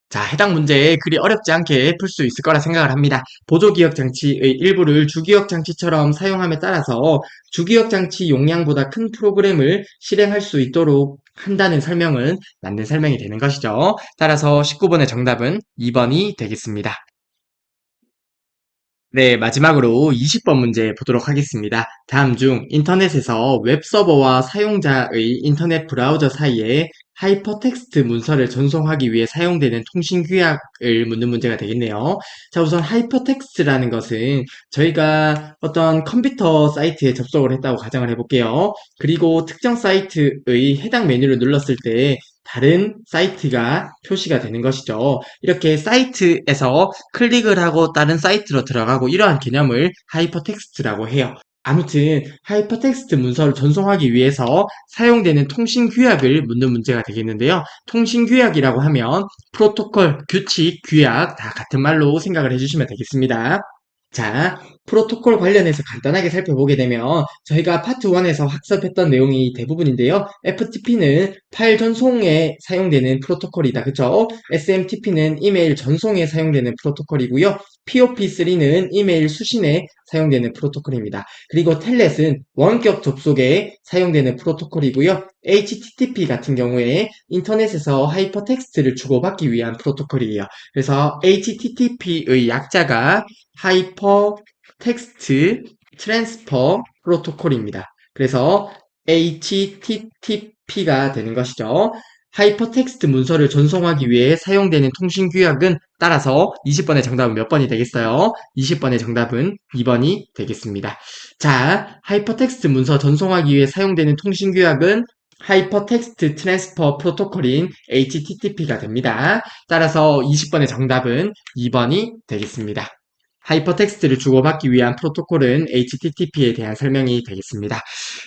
자, 해당 문제 그리 어렵지 않게 풀 수 있을 거라 생각을 합니다. 보조기억 장치의 일부를 주기억 장치처럼 사용함에 따라서 주기억 장치 용량보다 큰 프로그램을 실행할 수 있도록 한다는 설명은 맞는 설명이 되는 것이죠. 따라서 19번의 정답은 2번이 되겠습니다. 네, 마지막으로 20번 문제 보도록 하겠습니다. 다음 중 인터넷에서 웹서버와 사용자의 인터넷 브라우저 사이에 하이퍼텍스트 문서를 전송하기 위해 사용되는 통신 규약을 묻는 문제가 되겠네요. 자, 우선 하이퍼텍스트라는 것은 저희가 어떤 컴퓨터 사이트에 접속을 했다고 가정을 해볼게요. 그리고 특정 사이트의 해당 메뉴를 눌렀을 때 다른 사이트가 표시가 되는 것이죠. 이렇게 사이트에서 클릭을 하고 다른 사이트로 들어가고 이러한 개념을 하이퍼텍스트라고 해요. 아무튼 하이퍼텍스트 문서를 전송하기 위해서 사용되는 통신 규약을 묻는 문제가 되겠는데요. 통신 규약이라고 하면 프로토콜, 규칙, 규약 다 같은 말로 생각을 해주시면 되겠습니다. 자, 프로토콜 관련해서 간단하게 살펴보게 되면 저희가 파트 1에서 학습했던 내용이 대부분인데요. FTP는 파일 전송에 사용되는 프로토콜이다. 그쵸? SMTP는 이메일 전송에 사용되는 프로토콜이고요. POP3는 이메일 수신에 사용되는 프로토콜입니다. 그리고 텔넷은 원격 접속에 사용되는 프로토콜이고요. HTTP 같은 경우에 인터넷에서 하이퍼텍스트를 주고받기 위한 프로토콜이에요. 그래서 HTTP의 약자가 하이퍼 텍스트 트랜스퍼 프로토콜입니다. 그래서 HTTP가 되는 것이죠. 하이퍼텍스트 문서를 전송하기 위해 사용되는 통신 규약은 따라서 20번의 정답은 몇 번이 되겠어요? 20번의 정답은 2번이 되겠습니다. 자, 하이퍼텍스트 문서 전송하기 위해 사용되는 통신 규약은 하이퍼텍스트 트랜스퍼 프로토콜인 HTTP가 됩니다. 따라서 20번의 정답은 2번이 되겠습니다. 하이퍼텍스트를 주고받기 위한 프로토콜은 HTTP에 대한 설명이 되겠습니다.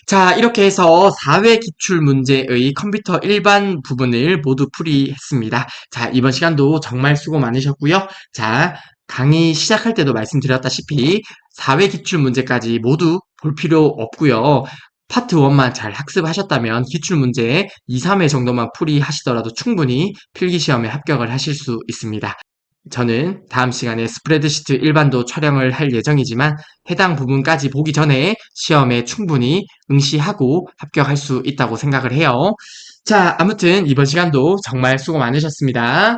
자, 이렇게 해서 4회 기출 문제의 컴퓨터 일반 부분을 모두 풀이했습니다. 자, 이번 시간도 정말 수고 많으셨고요. 자, 강의 시작할 때도 말씀드렸다시피 4회 기출 문제까지 모두 볼 필요 없고요. 파트 1만 잘 학습하셨다면 기출문제 2, 3회 정도만 풀이하시더라도 충분히 필기시험에 합격을 하실 수 있습니다. 저는 다음 시간에 스프레드시트 일반도 촬영을 할 예정이지만 해당 부분까지 보기 전에 시험에 충분히 응시하고 합격할 수 있다고 생각을 해요. 자, 아무튼 이번 시간도 정말 수고 많으셨습니다.